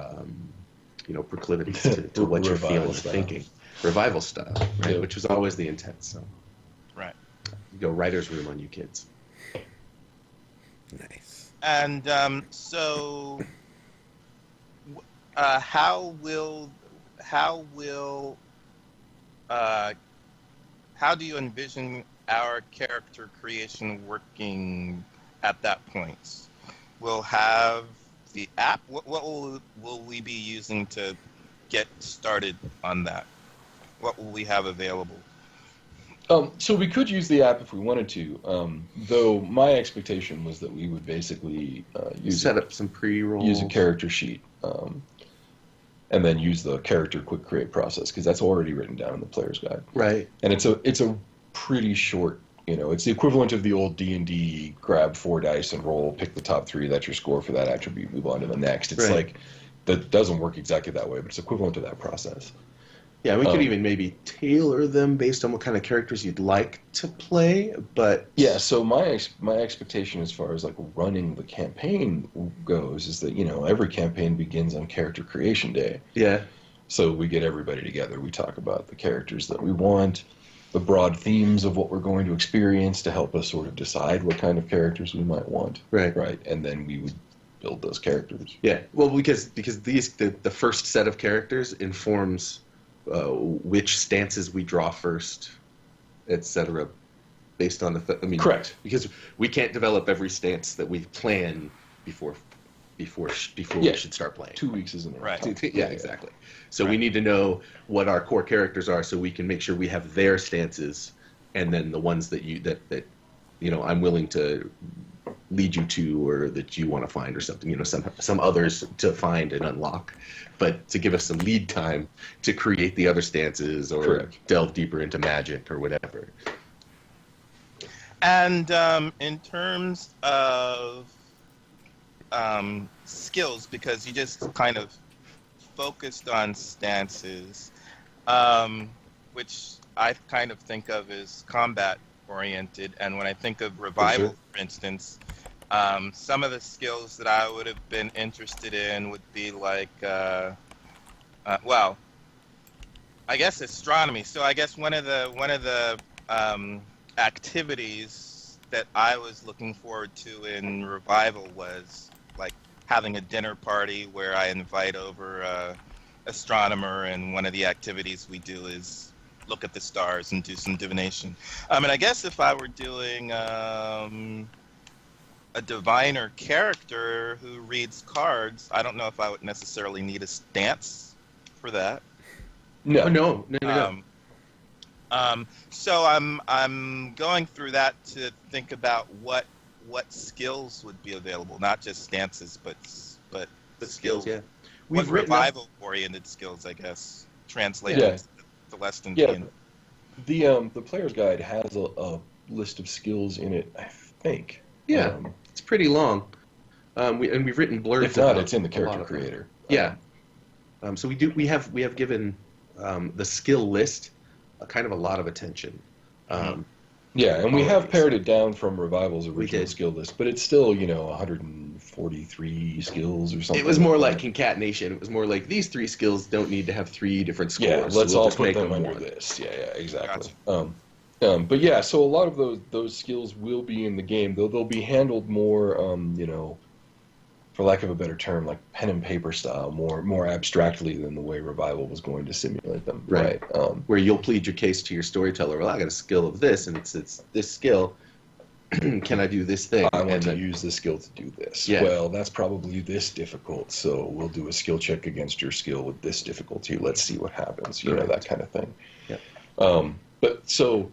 proclivities to what you're Revival feeling and style. thinking. Revival style, right? Yeah. Which was always the intent. So Right. go writer's room on you kids. Nice. And how do you envision our character creation working at that point? We'll have the app. What will we be using to get started on that? What will we have available? So we could use the app if we wanted to, though my expectation was that we would basically Set up some pre-rolls. use a character sheet, and then use the character quick create process, because that's already written down in the player's guide. Right. And it's a pretty short. It's the equivalent of the old D&D grab 4 dice and roll, pick the top 3, that's your score for that attribute, move on to the next. It's Right. like, that doesn't work exactly that way, but it's equivalent to that process. Yeah, we could even maybe tailor them based on what kind of characters you'd like to play, but Yeah, so my expectation as far as like running the campaign goes is that, every campaign begins on character creation day. yeah, So we get everybody together. We talk about the characters that we want, the broad themes of what we're going to experience to help us sort of decide what kind of characters we might want. Right. Right. And then we would build those characters. yeah. Well, because the first set of characters informs which stances we draw first, etc. Based on Correct. because we can't develop every stance that we plan before Yeah. we should start playing. 2 weeks isn't enough Right. time. Yeah, exactly. So we Right. need to know what our core characters are, so we can make sure we have their stances, and then the ones that I'm willing to lead you to, or that you want to find, or something. Some others to find and unlock, but to give us some lead time to create the other stances, or Correct. delve deeper into magic or whatever. And in terms of skills, because you just kind of focused on stances, which I kind of think of as combat oriented. And when I think of revival, for instance, some of the skills that I would have been interested in would be like, well, I guess astronomy. So I guess one of the activities that I was looking forward to in revival was like having a dinner party where I invite over a astronomer, and one of the activities we do is look at the stars and do some divination. And I guess if I were doing a diviner character who reads cards, I don't know if I would necessarily need a stance for that. No. Oh, no. So I'm going through that to think about what skills would be available, not just stances, but skills, yeah. What We've written up- revival-oriented skills, I guess, translated Yeah. to Theleston. Yeah. The player's guide has a list of skills in it, I think. Yeah, it's pretty long. We've written blurbs. If not, about it's in the a character lot of them. creator. Yeah. So we have given the skill list kind of a lot of attention. Yeah, and we have Always. pared it down from Revival's original did. skill list, but it's still, 143 skills or something. It was more like concatenation. It was more like these 3 skills don't need to have 3 different scores. Yeah, so let's we'll all just put make them under one. this. Yeah, exactly. Gotcha. But yeah, so a lot of those skills will be in the game. They'll be handled more, for lack of a better term, like pen and paper style, more abstractly than the way Revival was going to simulate them. Right. Where you'll plead your case to your storyteller. Well, I got a skill of this, and it's this skill. Can I do this thing? I want And to then- use this skill to do this. Yeah. Well, that's probably this difficult, so we'll do a skill check against your skill with this difficulty. Let's see what happens. Correct. That kind of thing. Yeah. But so,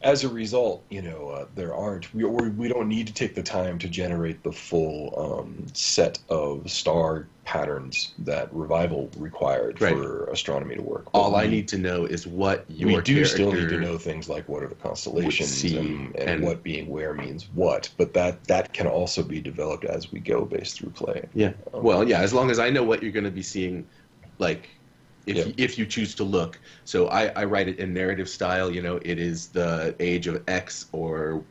as a result, we don't need to take the time to generate the full set of star patterns that Revival required Right. for astronomy to work. All But I we- need to know is what your we do still need to character- know things like what are the constellations see, and and- what being where means what, but that can also be developed as we go based through play. Yeah. Well, yeah. As long as I know what you're going to be seeing, like Yeah. if you choose to look. So I write it in narrative style. It is the age of X, or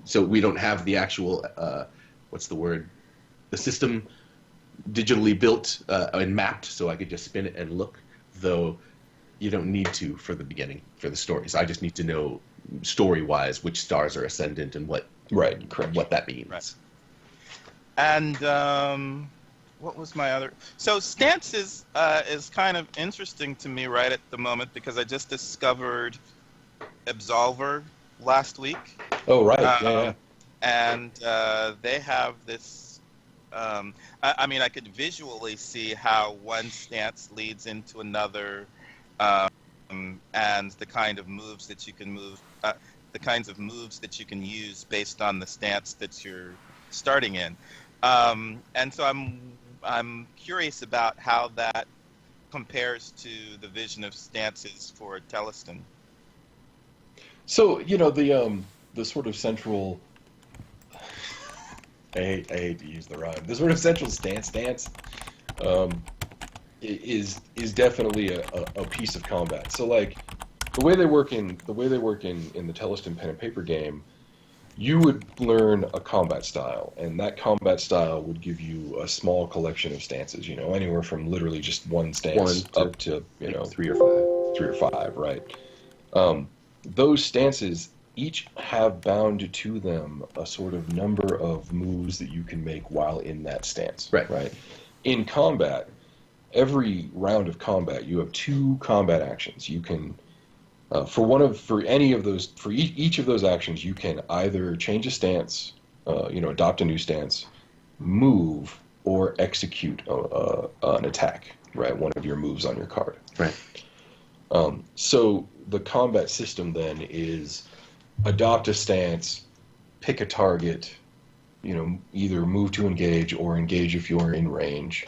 so we don't have the actual what's the word? The system digitally built and mapped, so I could just spin it and look. Though you don't need to for the beginning for the stories. I just need to know story-wise which stars are ascendant and what Right, correct. what that means. Right. And what was my other? So stances is kind of interesting to me right at the moment, because I just discovered Absolver last week. Oh, right. Yeah. And they have this. I could visually see how one stance leads into another, and the kind of moves that you can move, the kinds of moves that you can use based on the stance that you're starting in. And so I'm curious about how that compares to the vision of stances for Theleston. So the sort of central. I hate to use the rhyme. The sort of central stance um, is definitely a piece of combat. So like the way they work in the Theleston pen and paper game, you would learn a combat style, and that combat style would give you a small collection of stances. Anywhere from literally just one stance up to like 3 or 5. right? Um, those stances each have bound to them a sort of number of moves that you can make while in that stance. Right. In combat, every round of combat, you have two combat actions. You can, for each of those actions, you can either change a stance, adopt a new stance, move, or execute an attack. Right, one of your moves on your card. Right. So the combat system then is adopt a stance, pick a target, either move to engage or engage if you're in range,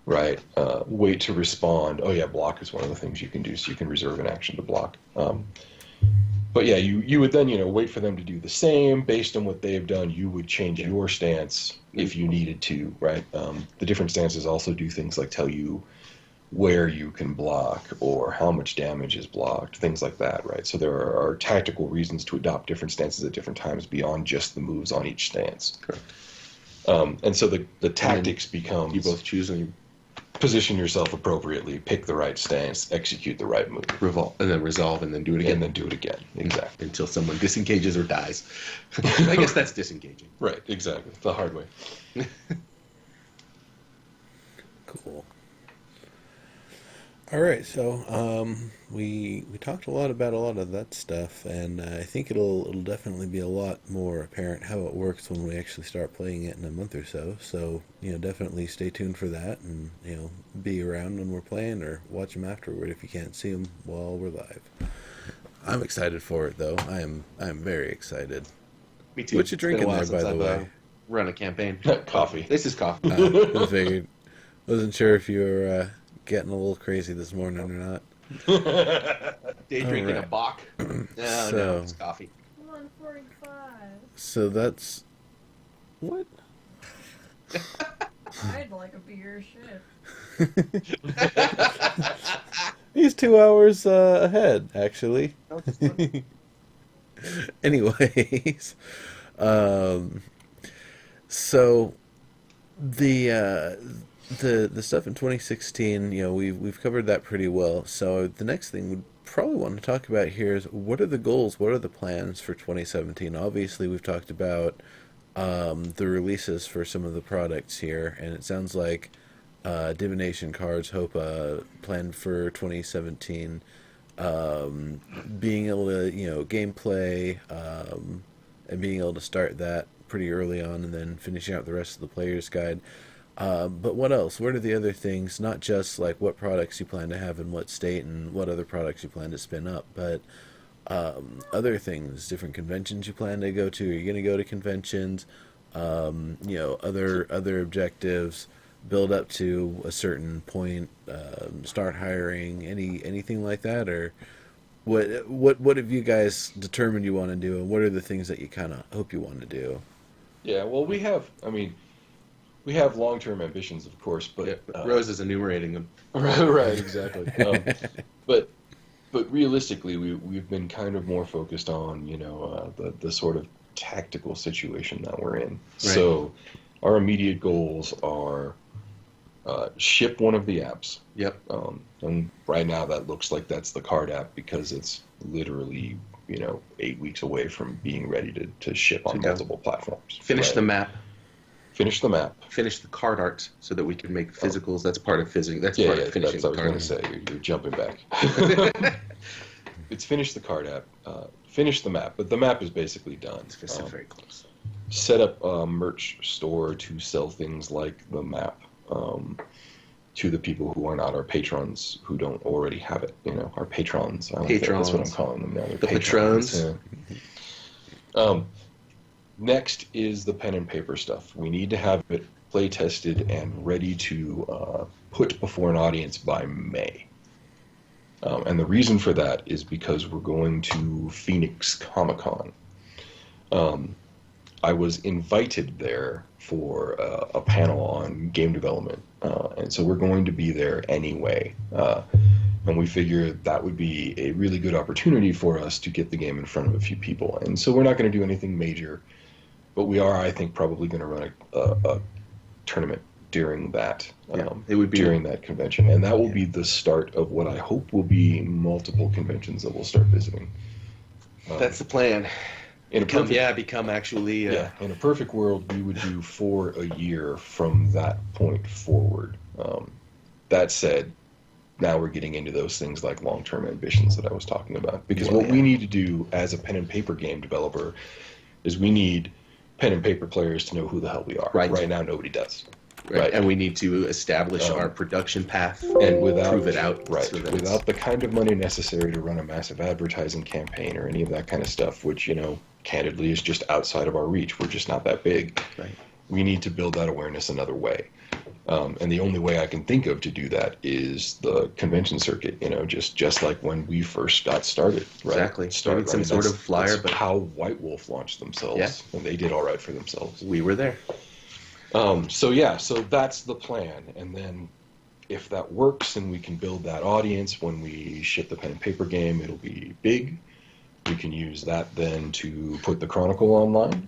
right? Wait to respond. Oh yeah, block is one of the things you can do, so you can reserve an action to block. But yeah, you would then wait for them to do the same. Based on what they've done, you would change your stance if you needed to, right? The different stances also do things like tell you where you can block or how much damage is blocked, things like that, right? So there are tactical reasons to adopt different stances at different times beyond just the moves on each stance. Correct. And so the tactics becomes You both choose and you position yourself appropriately, pick the right stance, execute the right move, resolve, and then do it again. and then do it again. Exactly. Until someone disengages or dies. I guess that's disengaging. Right, exactly. The hard way. Cool. All right, so we talked a lot about a lot of that stuff, and I think it'll definitely be a lot more apparent how it works when we actually start playing it in a month or so. So definitely stay tuned for that, and be around when we're playing or watch them afterward if you can't see them while we're live. I'm excited for it though. I'm very excited. Me too. What you drinking there, by the way? Run a campaign. Coffee. This is coffee. I figured. Wasn't sure if you were getting a little crazy this morning or not. Day drinking right. a Bock. No, it's coffee. 145. So that's what? I'd like a bigger shit. He's 2 hours ahead, actually. No, it's fun. Anyways, so the stuff in 2016, we've covered that pretty well. So the next thing we'd probably want to talk about here is what are the goals, what are the plans for 2017? Obviously, we've talked about the releases for some of the products here, and it sounds like Divination Cards Hope planned for 2017. Being able to gameplay and being able to start that pretty early on, and then finishing out the rest of the player's guide. But what else? What are the other things? Not just like what products you plan to have in what state and what other products you plan to spin up, but other things, different conventions you plan to go to. Are you going to go to conventions? Other objectives, build up to a certain point, start hiring, anything like that, or what have you guys determined you want to do, and what are the things that you kind of hope you want to do? Yeah, well, we have long-term ambitions, of course, but Rose is enumerating them. right, exactly. But realistically, we've been kind of more focused on the sort of tactical situation that we're in. Right. So our immediate goals are ship one of the apps. Yep. And right now that looks like that's the card app because it's literally 8 weeks away from being ready to ship on multiple platforms. Finish the map. Finish the map. Finish the card art so that we can make physicals. That's part of finishing. That's That's the what I was card going to art. say. You're jumping back. It's finish the card app. Finish the map, but the map is basically done. It's very close. Set up a merch store to sell things like the map to the people who are not our patrons who don't already have it. Our patrons. That's what I'm calling them now. They're The patrons. Yeah. Next is the pen and paper stuff. We need to have it play tested and ready to put before an audience by May. And the reason for that is because we're going to Phoenix Comic Con. I was invited there for a panel on game development, and so we're going to be there anyway. And we figured that would be a really good opportunity for us to get the game in front of a few people. And so we're not going to do anything major, but we are, I think, probably going to run a tournament during that. It would be during that convention, and that will be the start of what I hope will be multiple conventions that we'll start visiting. That's the plan. In a perfect, Become actually. in a perfect world, we would do 4 a year from that point forward. That said, now we're getting into those things like long-term ambitions that I was talking about. Because what we need to do as a pen and paper game developer is we need pen and paper players to know who the hell we are. Right. Right now, nobody does. Right. And we need to establish our production path and without prove it out. Right. So that Without the kind of money necessary to run a massive advertising campaign or any of that kind of stuff, which, candidly is just outside of our reach. We're just not that big. Right. We need to build that awareness another way. And the only way I can think of to do that is the convention circuit, just like when we first got started. Right? Exactly. Started some sort of flyer, that's but how White Wolf launched themselves. Yeah. And they did all right for themselves. we were there. So that's the plan. And then if that works and we can build that audience when we ship the pen and paper game, it'll be big. We can use that then to put the Chronicle online.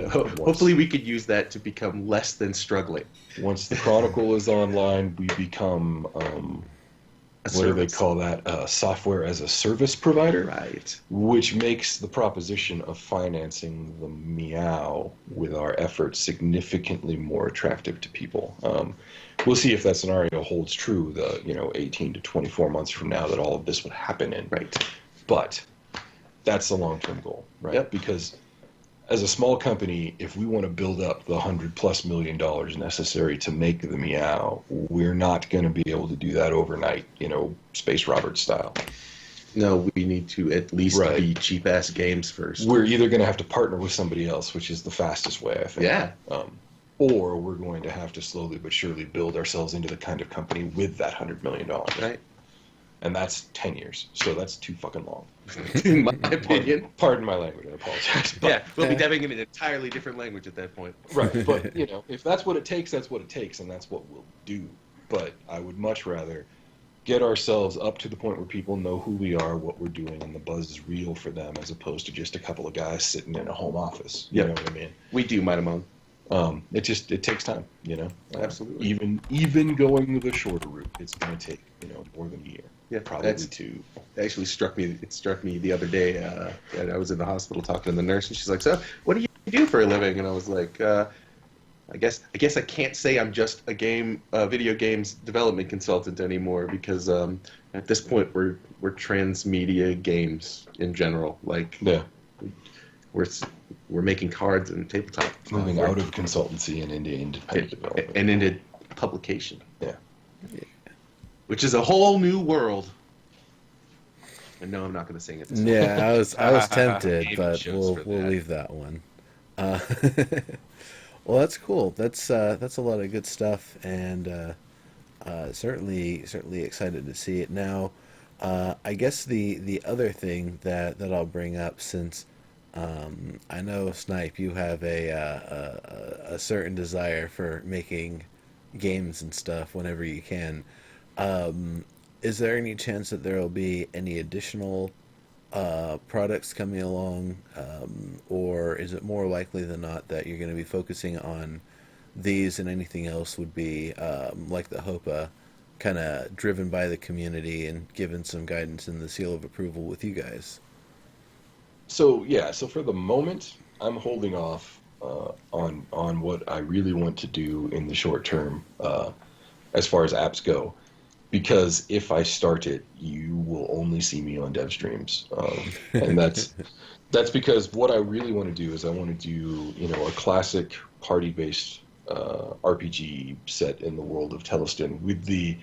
Hopefully we could use that to become less than struggling. Once the Chronicle is online, we become, what do they call that? Software as a service provider. Right. Which makes the proposition of financing the Meow with our efforts significantly more attractive to people. We'll see if that scenario holds true, 18 to 24 months from now that all of this would happen in. Right. But that's the long-term goal, right? Yep. Because as a small company, if we want to build up the $100+ million necessary to make the Meow, we're not going to be able to do that overnight, Space Roberts style. No, we need to at least be cheap-ass games first. We're either going to have to partner with somebody else, which is the fastest way, I think. Yeah. Or we're going to have to slowly but surely build ourselves into the kind of company with that $100 million. Right. And that's 10 years. So that's too fucking long. In my opinion. Pardon my language, I apologize. But, We'll be dubbing in an entirely different language at that point. Right, but, if that's what it takes, that's what it takes, and that's what we'll do. But I would much rather get ourselves up to the point where people know who we are, what we're doing, and the buzz is real for them, as opposed to just a couple of guys sitting in a home office. You know what I mean? We do, Mitamon. It takes time, Absolutely. Even going the shorter route, it's going to take, more than a year. Yeah, Probably two. It actually struck me the other day. And I was in the hospital talking to the nurse, and she's like, "So, what do you do for a living?" And I was like, "I guess I can't say I'm just a video games development consultant anymore, because at this point we're transmedia games in general. Like, we're making cards and tabletop. Moving out of consultancy and into independent development. And into publication. Yeah. Which is a whole new world. And no, I'm not going to sing it. This Yeah, I was tempted, Game but shows for we'll that. leave that one. Well, that's cool. That's a lot of good stuff, and certainly excited to see it. Now, I guess the other thing that I'll bring up, since I know, Snipe, you have a certain desire for making games and stuff whenever you can. Is there any chance that there will be any additional products coming along, or is it more likely than not that you're going to be focusing on these, and anything else would be like the HOPA, kind of driven by the community and given some guidance and the seal of approval with you guys? So for the moment, I'm holding off on what I really want to do in the short term, as far as apps go, because if I start it, you will only see me on dev streams, and that's because what I really want to do is I want to do a classic party-based RPG set in the world of Theleston, with the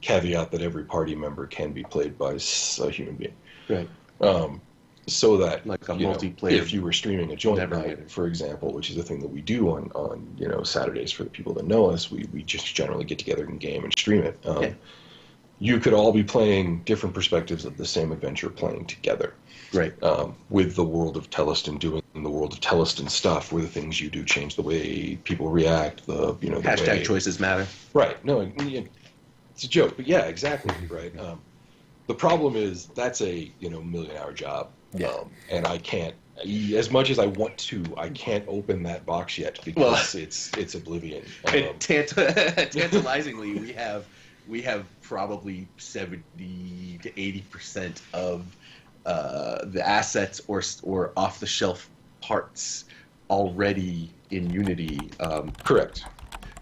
caveat that every party member can be played by a human being. Right. So that, Like a multiplayer if you were streaming a joint Never night, mind. for example, which is a thing that we do on Saturdays for the people that know us, we just generally get together and game and stream it. you could all be playing different perspectives of the same adventure playing together. Right. With the world of Theleston doing the world of Theleston stuff, where the things you do change the way people react. The Hashtag way, choices matter. right? No, it's a joke, but yeah, exactly, right. The problem is that's a million-hour job, Yeah. and I can't, as much as I want to, I can't open that box yet because it's Oblivion. And tantalizingly, we have probably 70 to 80% of the assets or off the shelf parts already in Unity. Correct.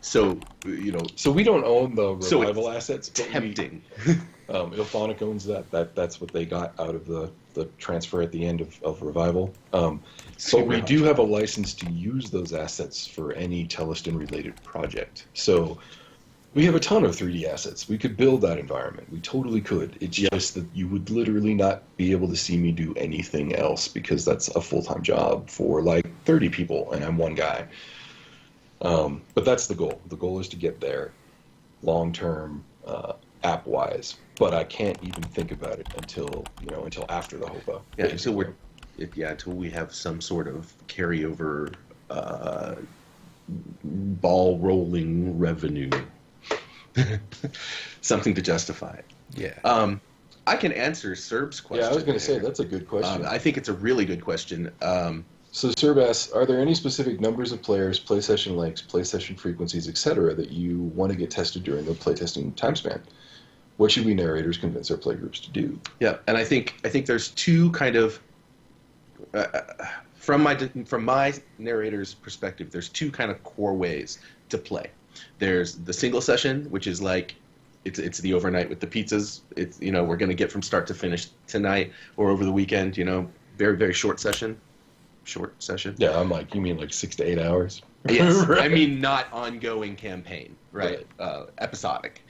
So So we don't own the So it's revival assets. But tempting. Ilphonic owns that. That's what they got out of the transfer at the end of revival. But we do have a license to use those assets for any Theleston related project. So we have a ton of 3D assets. We could build that environment. We totally could. It's just that you would literally not be able to see me do anything else because that's a full-time job for like 30 people, and I'm one guy. But that's the goal. The goal is to get there long-term, app-wise. But I can't even think about it until after the HOPA. Yeah, until we have some sort of carryover ball rolling revenue. Something to justify it. Yeah. I can answer Serb's question. Yeah, I was going to say there. that's a good question. I think it's a really good question. So Serb asks, are there any specific numbers of players, play session lengths, play session frequencies, etc., that you want to get tested during the playtesting time span? What should we narrators convince our playgroups to do? Yeah, and I think there's two kind of from my narrator's perspective, there's two kind of core ways to play. There's the single session, which is like it's the overnight with the pizzas. It's we're gonna get from start to finish tonight or over the weekend. Very very short session. Yeah, I'm like, you mean like 6 to 8 hours? Yes, Right. I mean not ongoing campaign, right? Episodic.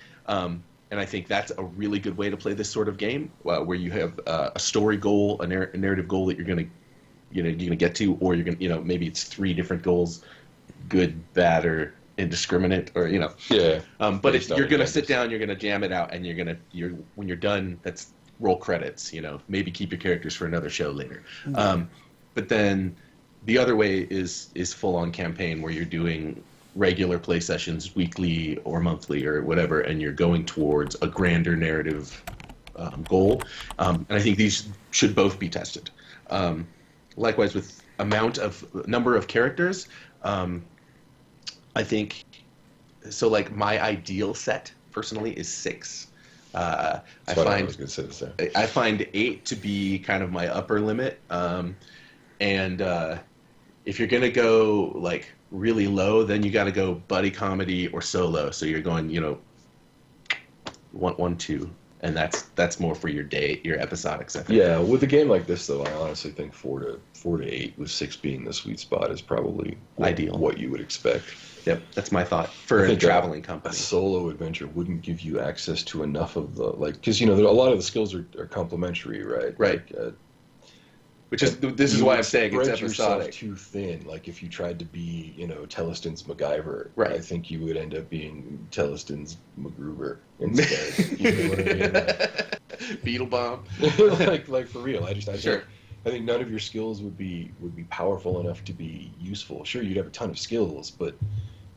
And I think that's a really good way to play this sort of game, where you have a story goal, a narrative goal that you're gonna get to, or you're gonna maybe it's 3 different goals, good, bad, or indiscriminate, or Yeah. But you're gonna sit down, you're gonna jam it out, and when you're done, that's roll credits. Maybe keep your characters for another show later. But then the other way is full on campaign, where you're doing regular play sessions weekly or monthly or whatever, and you're going towards a grander narrative goal. And I think these should both be tested. Likewise with number of characters. I think so. Like my ideal set personally is 6. I was going to say the same. I find 8 to be kind of my upper limit. And if you're gonna go like really low, then you got to go buddy comedy or solo. So you're going, 1, 2, and that's more for your episodics. I think. Yeah, with a game like this, though, I honestly think 4 to 8, with 6 being the sweet spot, is probably ideal. What you would expect. Yep, that's my thought for a traveling company. A solo adventure wouldn't give you access to enough of the because a lot of the skills are complementary, right? Right. This is why I'm saying it's spread yourself episodic. too thin. Like if you tried to be, Theleston's MacGyver, Right. I think you would end up being Theleston's MacGruber instead. You know what I mean? Beetle bomb. like for real. Sure. I think none of your skills would be powerful enough to be useful. Sure, you'd have a ton of skills, but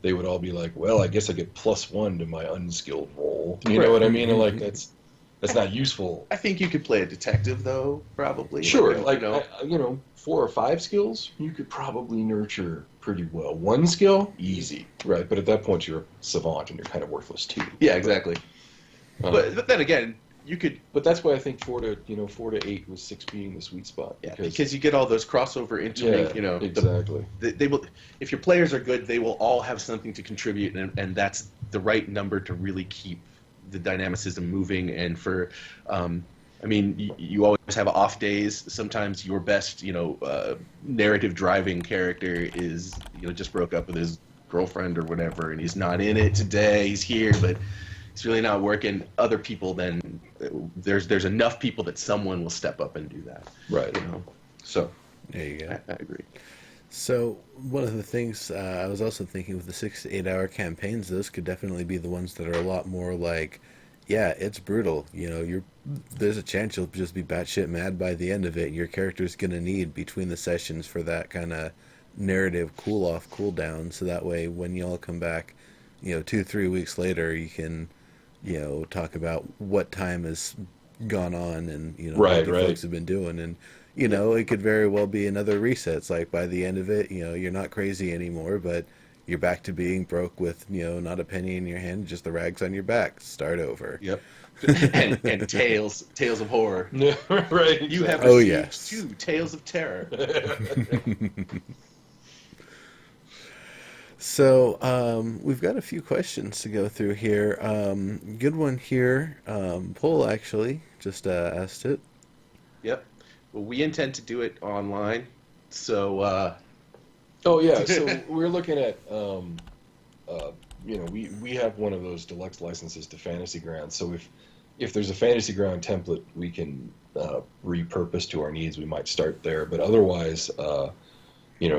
they would all be like, well, I guess I get +1 to my unskilled roll. You know what I mean? And like that's not useful. I think you could play a detective though, probably. Sure, 4 or 5 skills you could probably nurture pretty well. 1 skill, easy, right? But at that point, you're a savant and you're kind of worthless too. Yeah, exactly. But then again, you could. But that's why I think 4 to 8 with 6 being the sweet spot. Yeah, because you get all those crossover interlink. Exactly. They will. If your players are good, they will all have something to contribute, and that's the right number to really keep the dynamicism moving. And for you always have off days. Sometimes your best narrative driving character is just broke up with his girlfriend or whatever, and he's not in it today. He's here, but it's really not working. Other people, then there's enough people that someone will step up and do that, right? So there you go. I agree. So one of the things I was also thinking with the 6 to 8 hour campaigns, those could definitely be the ones that are a lot more like yeah, it's brutal. You know, there's a chance you'll just be batshit mad by the end of it. Your character's gonna need between the sessions for that kind of narrative cool off, cool down, so that way when y'all come back, 2, 3 weeks later, you can, talk about what time has gone on and what Right, you right. folks have been doing, and it could very well be another reset. It's like by the end of it, you're not crazy anymore, but you're back to being broke with not a penny in your hand, just the rags on your back. Start over. Yep. and tales of horror. Right. You have Oh, received yes. 2 tales of terror. So we've got a few questions to go through here. Good one here. Paul actually just asked it. Yep. Well, we intend to do it online, so Oh yeah, so we're looking at we have one of those deluxe licenses to Fantasy Ground. So if there's a Fantasy Ground template we can repurpose to our needs, we might start there. But otherwise,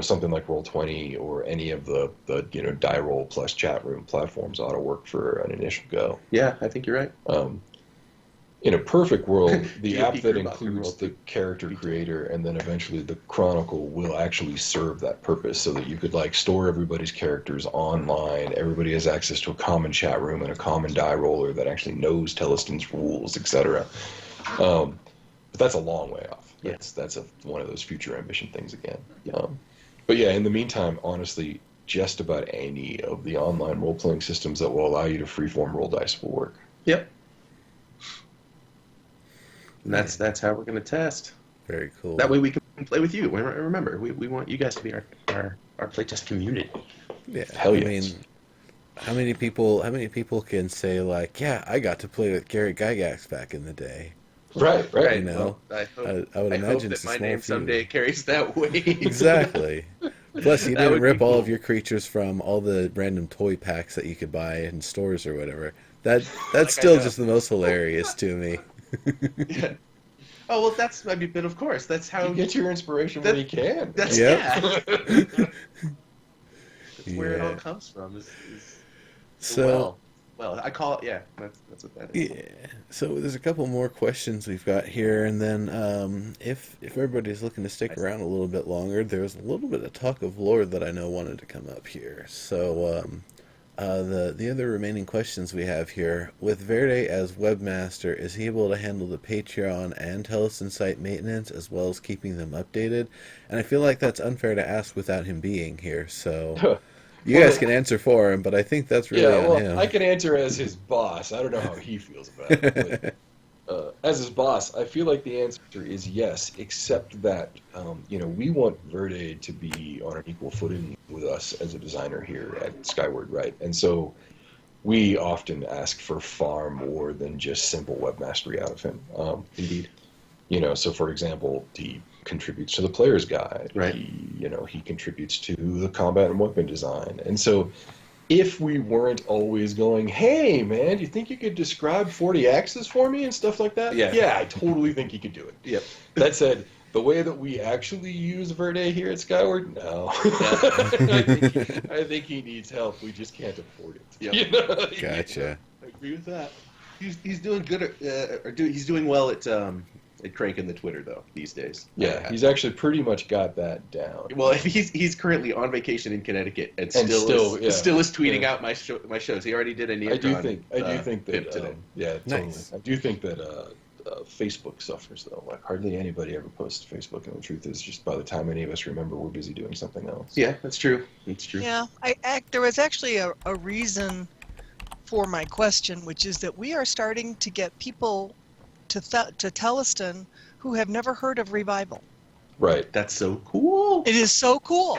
something like Roll20 or any of the die roll plus chat room platforms ought to work for an initial go. yeah, I think you're right. In a perfect world, the GOP app that group out there, includes roll the two. character creator and then eventually the chronicle will actually serve that purpose, so that you could store everybody's characters online. Everybody has access to a common chat room and a common die roller that actually knows Theleston's rules, etc. But that's a long way off. Yeah. That's one of those future ambition things again. But yeah, in the meantime, honestly, just about any of the online role-playing systems that will allow you to freeform roll dice will work. Yep. And that's how we're going to test. Very cool. That way we can play with you. Remember, we want you guys to be our playtest community. Yeah. Hell I yes. mean, how many people can say like, yeah, I got to play with Gary Gygax back in the day? Right. You know, Well, I would I hope imagine that it's a my small name few. someday carries that weight. Exactly. Plus, you That didn't would be rip all cool. of your creatures from all the random toy packs that you could buy in stores or whatever. That's I still know. just the most hilarious to me. Yeah. Oh well, but of course, that's how You get your inspiration That- where you can. That's Yep. That's where it all Yeah. comes from. Is So, well, I call it. Yeah, that's what that is. yeah. So there's a couple more questions we've got here, and then if everybody's looking to stick around a little bit longer, there's a little bit of talk of lore that I know wanted to come up here. So the other remaining questions we have here, with Verde as webmaster, is he able to handle the Patreon and Tellison site maintenance as well as keeping them updated? And I feel like that's unfair to ask without him being here. So you Well, guys can answer for him, but I think that's really Yeah, on well, him. I can answer as his boss. I don't know how he feels about it. But, as his boss, I feel like the answer is yes, except that we want Verde to be on an equal footing with us as a designer here at Skyward, right? And so we often ask for far more than just simple webmastery out of him. Indeed. So for example, he contributes to the player's guide. Right. He contributes to the combat and weapon design. And so if we weren't always going, hey man, do you think you could describe 40 axes for me and stuff like that? Yeah. I totally think he could do it. Yep. That said, the way that we actually use Verde here at Skyward, no. I think he needs help. We just can't afford it. Yep. Gotcha. I agree with that. He's doing good. He's doing well at cranking the Twitter though these days. Yeah, he's actually pretty much got that down. Well, he's currently on vacation in Connecticut and still, still yeah. is tweeting Yeah. out my shows. He already did a I Neocon. do think bit that today. yeah, totally. Nice. I do think that Facebook suffers though. Like hardly anybody ever posts to Facebook, and the truth is, just by the time any of us remember, we're busy doing something else. Yeah, that's true. That's true. Yeah, there was actually a reason for my question, which is that we are starting to get people to Theleston who have never heard of Revival. Right. That's so cool. It is so cool.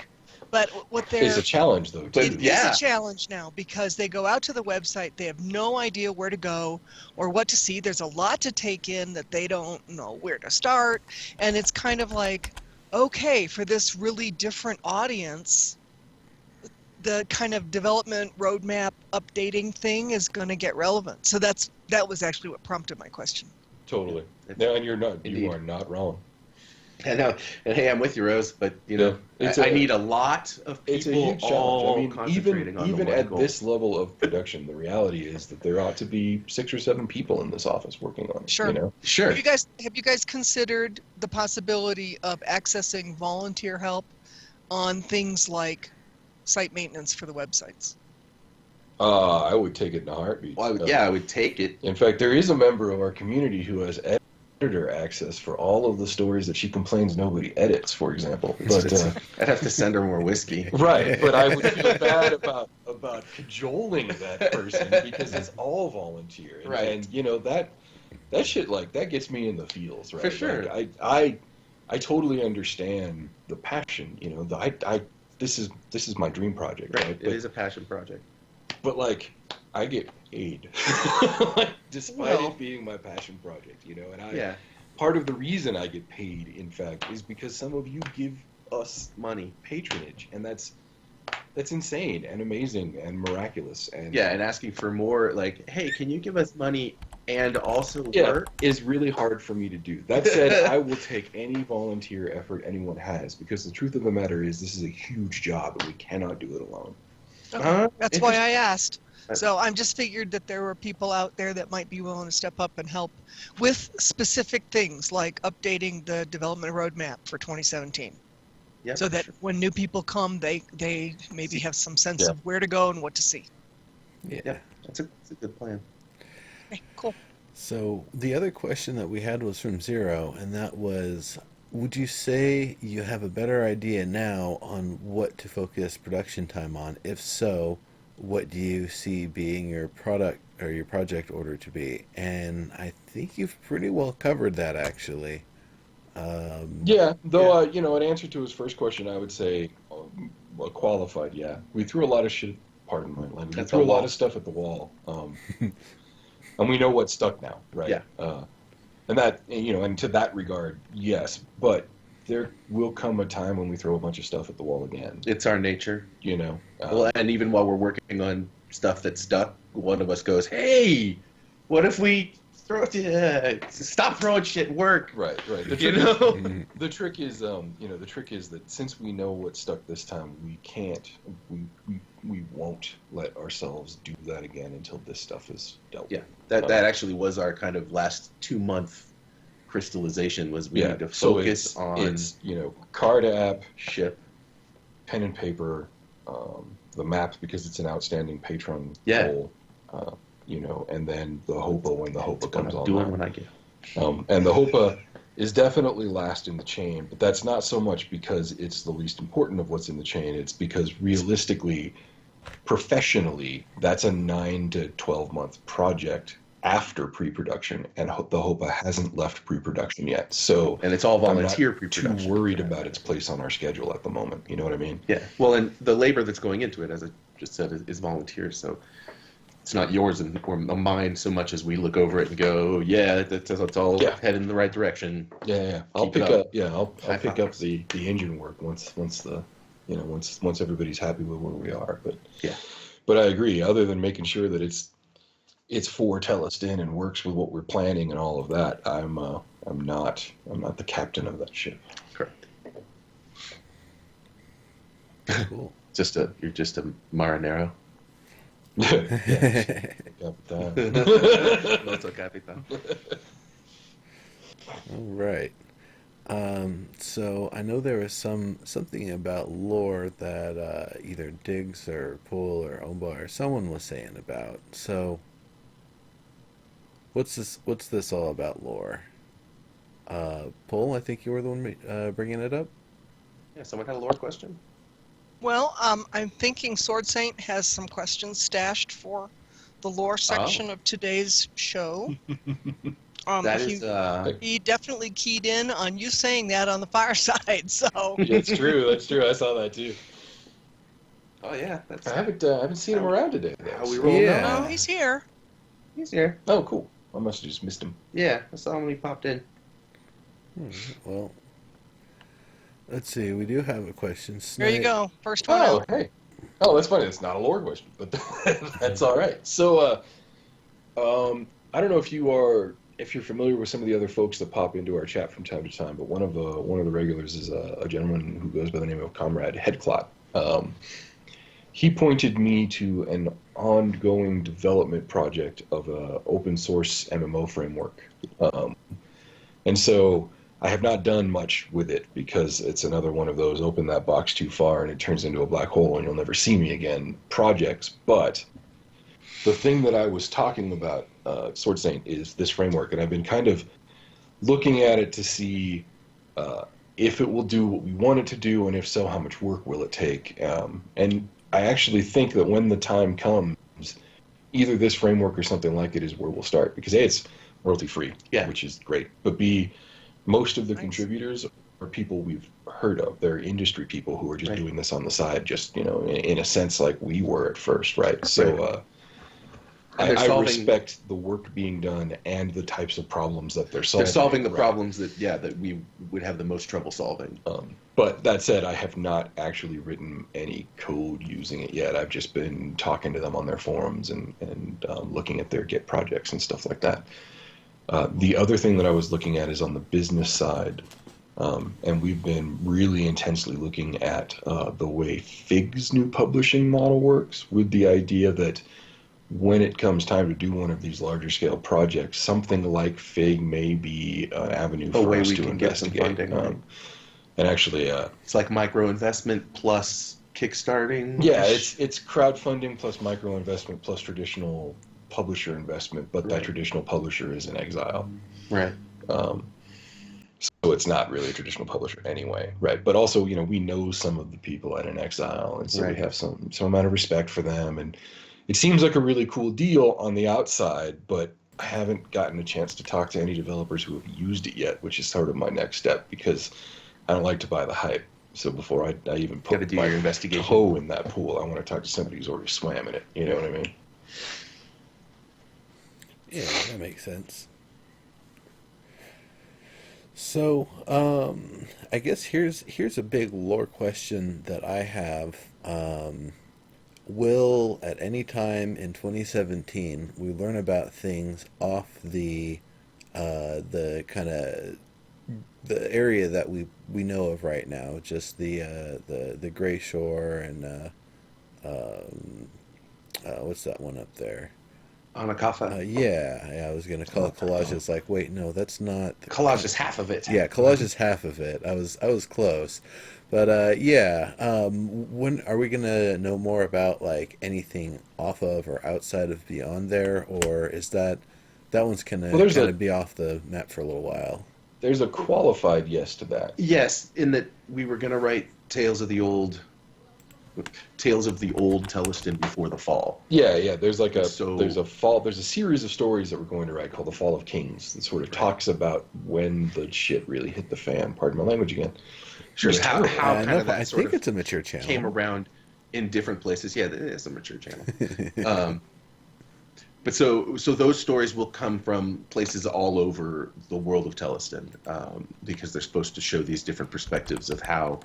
But what they're It's a challenge though. Too. It Yeah. is a challenge now because they go out to the website, they have no idea where to go or what to see. There's a lot to take in that they don't know where to start. And it's kind of like, okay, for this really different audience, the kind of development roadmap updating thing is going to get relevant. So that was actually what prompted my question. Totally. No, and you Indeed. are not wrong. I know. And hey, I'm with you, Rose. But you know, I need a lot of It's a people huge challenge. all I mean, concentrating on the even one at goal. this level of production, the reality is that there ought to be 6 or 7 people in this office working on it. Sure. You know? Sure. Have you guys considered the possibility of accessing volunteer help on things like site maintenance for the websites? I would take it in a heartbeat. Well, I would take it. In fact, there is a member of our community who has editor access for all of the stories that she complains nobody edits, for example. But I'd have to send her more whiskey. right, but I would feel bad about cajoling that person because it's all volunteer. And, Right. and you know that shit like that gets me in the feels, right? For sure. Like, I totally understand the passion. You know, this is my dream project, right? It is a passion project. But like, I get paid, despite it being my passion project, you know. And part of the reason I get paid, in fact, is because some of you give us money, patronage, and that's insane and amazing and miraculous. And and asking for more, like, hey, can you give us money and also work? Is really hard for me to do. That said, I will take any volunteer effort anyone has, because the truth of the matter is this is a huge job and we cannot do it alone. That's why I asked. So I'm just figured that there were people out there that might be willing to step up and help with specific things like updating the development roadmap for 2017. Yeah, so that when new people come, they maybe have some sense of where to go and what to see. Yeah, that's a good plan. Okay, cool. So the other question that we had was from Zero, and that was, would you say you have a better idea now on what to focus production time on? If so, what do you see being your product or your project order to be? And I think you've pretty well covered that, actually. You know, in answer to his first question, I would say a qualified we threw a lot of shit, pardon my language, we threw a lot of stuff at the wall, and we know what's stuck now, right? And that, you know, and to that regard, yes, but there will come a time when we throw a bunch of stuff at the wall again. It's our nature, you know. Well, and even while we're working on stuff that's stuck, one of us goes, "Hey, what if we stop throwing shit at work?" Right. The trick, you know, the trick is, the trick is that since we know what's stuck this time, we won't let ourselves do that again until this stuff is dealt with. Yeah, that actually was our kind of last 2-month crystallization. Was we need to focus on, you know, card app, ship, pen and paper, the map because it's an outstanding patron goal, you know, and then the HOPA when the HOPA comes online. Doing when I get. And the HOPA is definitely last in the chain, but that's not so much because it's the least important of what's in the chain. It's because realistically, professionally, that's a 9 to 12 month project after pre-production, and the HOPA hasn't left pre-production yet. So, and it's all volunteer I'm not pre-production. too worried about its place on our schedule at the moment. You know what I mean? Yeah. Well, and the labor that's going into it, as I just said, is volunteer. So it's not yours or mine so much as we look over it and go, "Yeah, that's all heading in the right direction." Yeah. I'll pick up the engine work once everybody's happy with where we are. But I agree. Other than making sure that it's for Theleston and works with what we're planning and all of that, I'm not the captain of that ship. Correct. Cool. You're just a marinero. Molto capitan. All right. So I know there was something about lore that either Diggs or Pool or Omba or someone was saying about. So what's this all about lore? Pool, I think you were the one bringing it up. Yeah, someone had a lore question. Well, I'm thinking Sword Saint has some questions stashed for the lore section of today's show. He definitely keyed in on you saying that on the fireside. So That's true. I saw that too. Oh yeah, I haven't seen him around today. How we roll now. Oh, he's here. He's here. Oh, cool. I must have just missed him. Yeah, I saw him when he popped in. Well, let's see. We do have a question. There you go. First one Oh, out. hey. Oh, that's funny. It's not a lore question, but that's all right. So, I don't know if you are if you're familiar with some of the other folks that pop into our chat from time to time, but one of the regulars is a gentleman who goes by the name of Comrade Headclot. He pointed me to an ongoing development project of a open source MMO framework. And so I have not done much with it because it's another one of those open that box too far and it turns into a black hole and you'll never see me again projects. But the thing that I was talking about, Sword Saint, is this framework. And I've been kind of looking at it to see if it will do what we want it to do, and if so, how much work will it take. And I actually think that when the time comes, either this framework or something like it is where we'll start. Because A, it's royalty free, Yeah. which is great. But B, most of the Nice. contributors are people we've heard of. They're industry people who are just Right. doing this on the side, just, in a sense like we were at first, right? So And they're I solving- respect the work being done and the types of problems that they're solving. They're solving the right? problems that we would have the most trouble solving. But that said, I have not actually written any code using it yet. I've just been talking to them on their forums and looking at their Git projects and stuff like that. The other thing that I was looking at is on the business side, and we've been really intensely looking at the way Fig's new publishing model works, with the idea that when it comes time to do one of these larger scale projects, something like Fig may be an avenue for way us we to can get some investigate. funding, right? And actually, It's like micro investment plus kickstarting. yeah, it's crowdfunding plus micro investment plus traditional publisher investment, but that Right. traditional publisher is in exile. right. So it's not really a traditional publisher anyway, right? But also, we know some of the people at an exile, and so Right. we have some amount of respect for them, and it seems like a really cool deal on the outside, but I haven't gotten a chance to talk to any developers who have used it yet, which is sort of my next step, because I don't like to buy the hype. So before I even Gotta put do my your investigation. toe in that pool, I want to talk to somebody who's already swam in it. You know what I mean? Yeah, that makes sense. So, I guess here's a big lore question that I have. Will at any time in 2017 we learn about things off the kind of the area that we know of right now, just the Gray Shore and what's that one up there? Anakafa. Yeah, I was gonna call it collage. It's like, wait, no, that's not. Collage is half of it. Yeah, collage is half of it. I was close, but yeah. When are we gonna know more about like anything off of or outside of Beyond there, or is that one's gonna Well, there's kind a- of be off the map for a little while? There's a qualified yes to that. Yes, in that we were gonna write Tales of the Old Theleston before the fall. Yeah. There's like So- there's a series of stories that we're going to write called The Fall of Kings that sort of talks about when the shit really hit the fan. Pardon my language again. Sure. It's How terrible. kind no, of that I sort think of it's a mature channel. came around in different places. Yeah, it is a mature channel. But so those stories will come from places all over the world of Theleston, because they're supposed to show these different perspectives of how,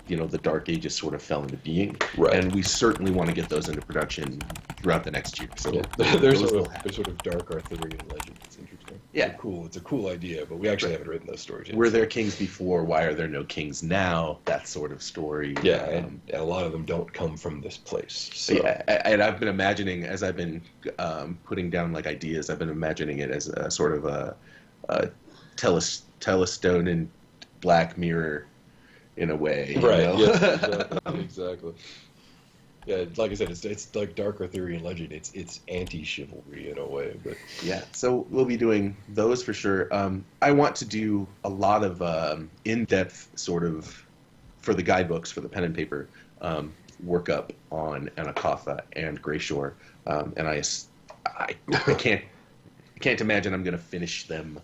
the Dark Ages sort of fell into being. Right. And we certainly want to get those into production throughout the next year. So Yeah. those There's will sort of dark Arthurian legend. It's interesting. Yeah. It's a cool idea, but we actually haven't written those stories yet. Were there kings before? Why are there no kings now? That sort of story. Yeah, and a lot of them don't come from this place. So Yeah, and I've been imagining, as I've been putting down like ideas, I've been imagining it as a sort of a Telestone and Black Mirror in a way. you right. know? Yeah. Exactly. Yeah, like I said, it's like dark Arthurian legend. It's anti-chivalry in a way, but Yeah, so we'll be doing those for sure. I want to do a lot of in-depth sort of, for the guidebooks, for the pen and paper, workup on Anakafa and Greyshore. And I can't imagine I'm going to finish them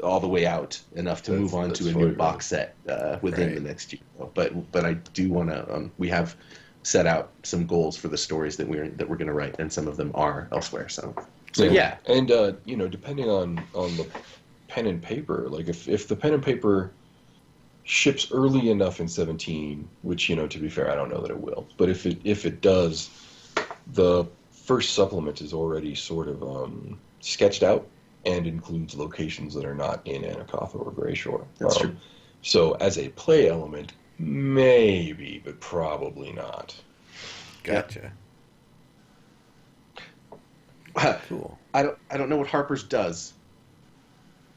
all the way out enough to move on to a new right. box set within Right. the next year. But I do want to. We have set out some goals for the stories that we're going to write, and some of them are elsewhere. So yeah. And depending on the pen and paper, like if the pen and paper ships early enough in 17, which to be fair, I don't know that it will, but if it does, the first supplement is already sort of sketched out and includes locations that are not in Anacotha or Greyshore. That's true. So as a play element, maybe, but probably not. Gotcha. Cool. I don't know what Harper's does,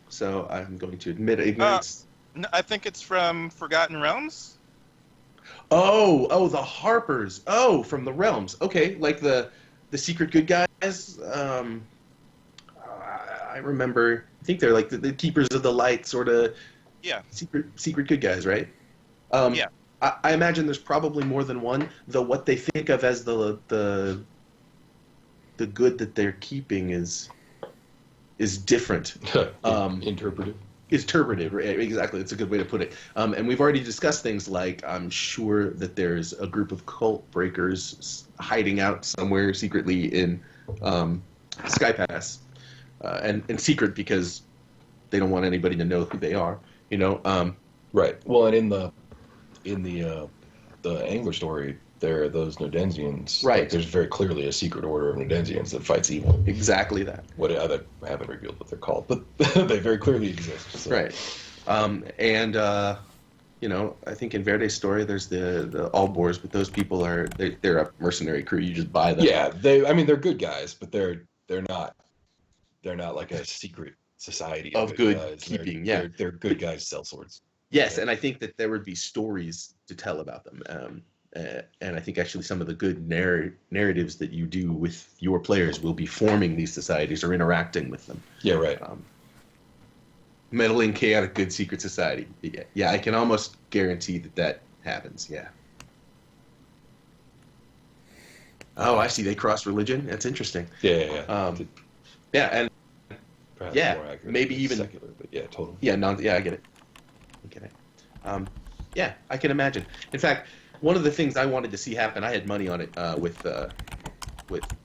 so I'm going to admit ignorance. No, I think it's from Forgotten Realms. Oh, the Harpers. Oh, from the Realms. Okay, like the secret good guys. I remember. I think they're like the keepers of the light, sort of. Yeah. Secret good guys, right? Yeah. I imagine there's probably more than one. Though what they think of as the good that they're keeping is different. Interpretive. Is interpretive, right? Exactly. It's a good way to put it. And we've already discussed things like I'm sure that there's a group of cult breakers hiding out somewhere secretly in Sky Pass, and secret because they don't want anybody to know who they are. You know. Right. Well, and in the Angler story, there are those Nodensians. Right. Like, there's very clearly a secret order of Nodensians that fights evil. Exactly that. I haven't revealed what they're called, but they very clearly exist. So. Right. You know, I think in Verde's story, there's the Allboars, but those people they're a mercenary crew. You just buy them. Yeah, they're good guys, but they're not like a secret society of good guys. keeping. They're good guys sell swords. Yes, and I think that there would be stories to tell about them. And I think actually some of the good narratives that you do with your players will be forming these societies or interacting with them. Yeah, right. Meddling, chaotic, good secret society. Yeah, I can almost guarantee that happens. Yeah. Oh, I see. They cross religion. That's interesting. Yeah. Yeah, and Perhaps yeah, more accurate maybe than even secular, but yeah, totally. Yeah, I get it. Yeah, I can imagine. In fact, one of the things I wanted to see happen, I had money on it with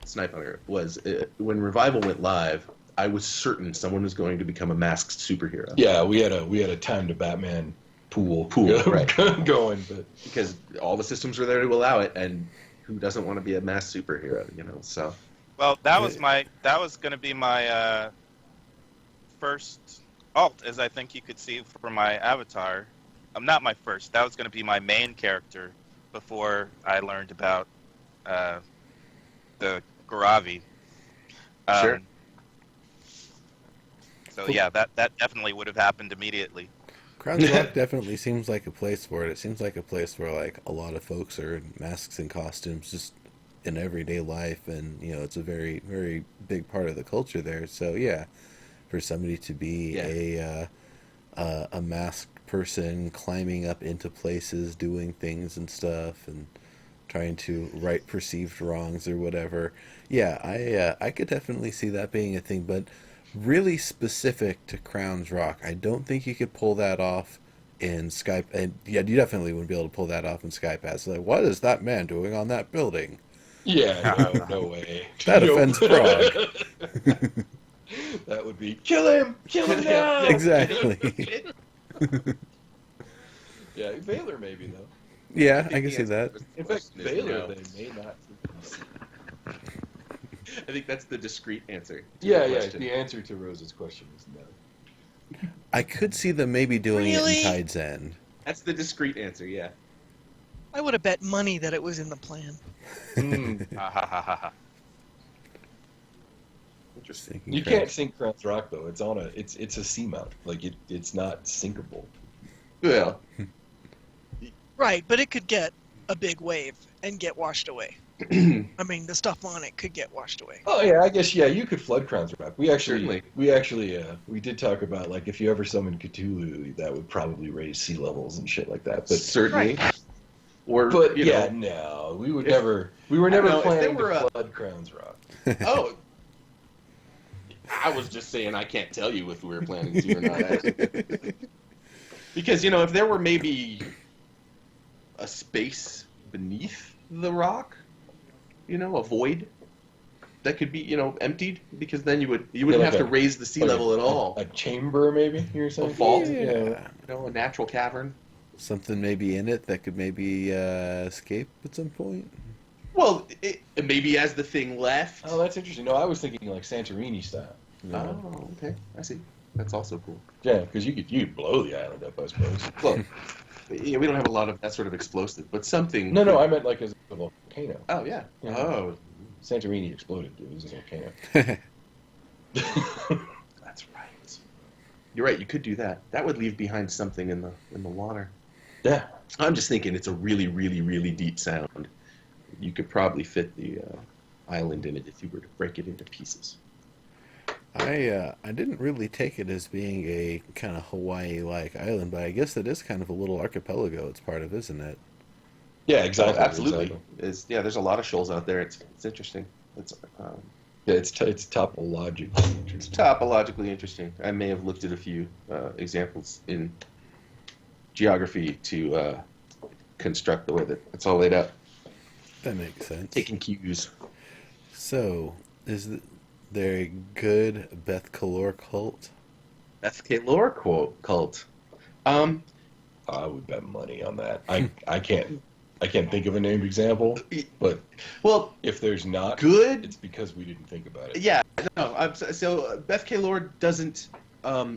Snipe Hunter, was when Revival went live, I was certain someone was going to become a masked superhero. Yeah, we had a time to Batman pool right. going, but because all the systems were there to allow it, and who doesn't want to be a masked superhero, you know? So. Well, that was going to be my first alt, as I think you could see for my avatar. Not my first. That was going to be my main character before I learned about the Garavi. Sure. So yeah, that definitely would have happened immediately. Crown's Rock definitely seems like a place for it. It seems like a place where like a lot of folks are in masks and costumes just in everyday life, and you know it's a very, very big part of the culture there. So yeah, for somebody to be a masked person climbing up into places, doing things and stuff, and trying to right perceived wrongs or whatever. Yeah, I could definitely see that being a thing, but really specific to Crown's Rock. I don't think you could pull that off in Skype. And yeah, you definitely wouldn't be able to pull that off in Skypass. Like, what is that man doing on that building? yeah, no way. That offends Prague. That would be kill him now. Exactly. Yeah, Valor maybe though. Yeah, I can see that. In fact, Valor they may not. I think that's the discreet answer. Yeah. The answer to Rose's question is no. I could see them maybe doing Really? it in Tide's End. That's the discreet answer. Yeah. I would have bet money that it was in the plan. Interesting. You can't sink Crown's Rock though. It's on it's a seamount. Like it's not sinkable. Well, Right, but it could get a big wave and get washed away. I mean, the stuff on it could get washed away. Oh yeah, I guess you could flood Crown's Rock. We Certainly. we did talk about like if you ever summon Cthulhu, that would probably raise sea levels and shit like that. But certainly. Right. Or but you yeah, know, no, we were never planning were to a- flood Crown's Rock. Oh, I was just saying I can't tell you if we were planning to or not. Actually. Because if there were maybe a space beneath the rock, a void that could be emptied, because then you wouldn't like have to raise the sea level at all. A chamber, maybe you're saying? A vault, Yeah. a natural cavern. Something maybe in it that could maybe escape at some point. Well, maybe as the thing left. Oh, that's interesting. No, I was thinking like Santorini style. You know? Oh, okay. I see. That's also cool. Yeah, because you could blow the island up, I suppose. Well, yeah, we don't have a lot of that sort of explosive, but something. No, could- I meant like as a volcano. Oh yeah. Yeah. Oh, Santorini exploded. It was a volcano. that's right. You're right. You could do that. That would leave behind something in the water. Yeah. I'm just thinking it's a really, really, really deep sound. You could probably fit the island in it if you were to break it into pieces. I didn't really take it as being a kind of Hawaii-like island, but I guess it is kind of a little archipelago it's part of, isn't it? Yeah, exactly. Absolutely. Exactly. There's a lot of shoals out there. It's interesting. It's Yeah, it's topologically it's interesting. topologically interesting. I may have looked at a few examples in geography to construct the way that it's all laid out. That makes sense. Taking cues. So, there a good Beth Kalor cult? FK lore quote cult. I would bet money on that. I can't think of a named example, but Well, if there's not, good. it's because we didn't think about it. Yeah, no. So Beth K. Lord doesn't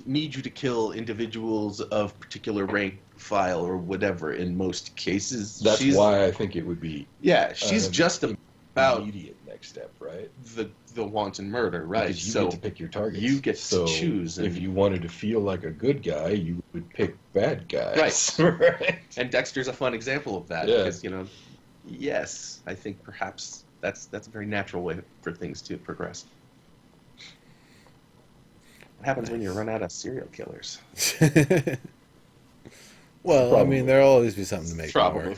need you to kill individuals of particular rank, file, or whatever. In most cases, That's why I think it would be Yeah, she's just about immediate next step, right? the wanton murder, right? Because you so get to pick your targets. you get to So choose, If and- you wanted to feel like a good guy, you would pick bad guys. Right. Right. and Dexter's a fun example of that Yeah. because yes, I think perhaps that's a very natural way for things to progress. What happens when you run out of serial killers? Well, I Probably. mean, there'll always be something to make Probably.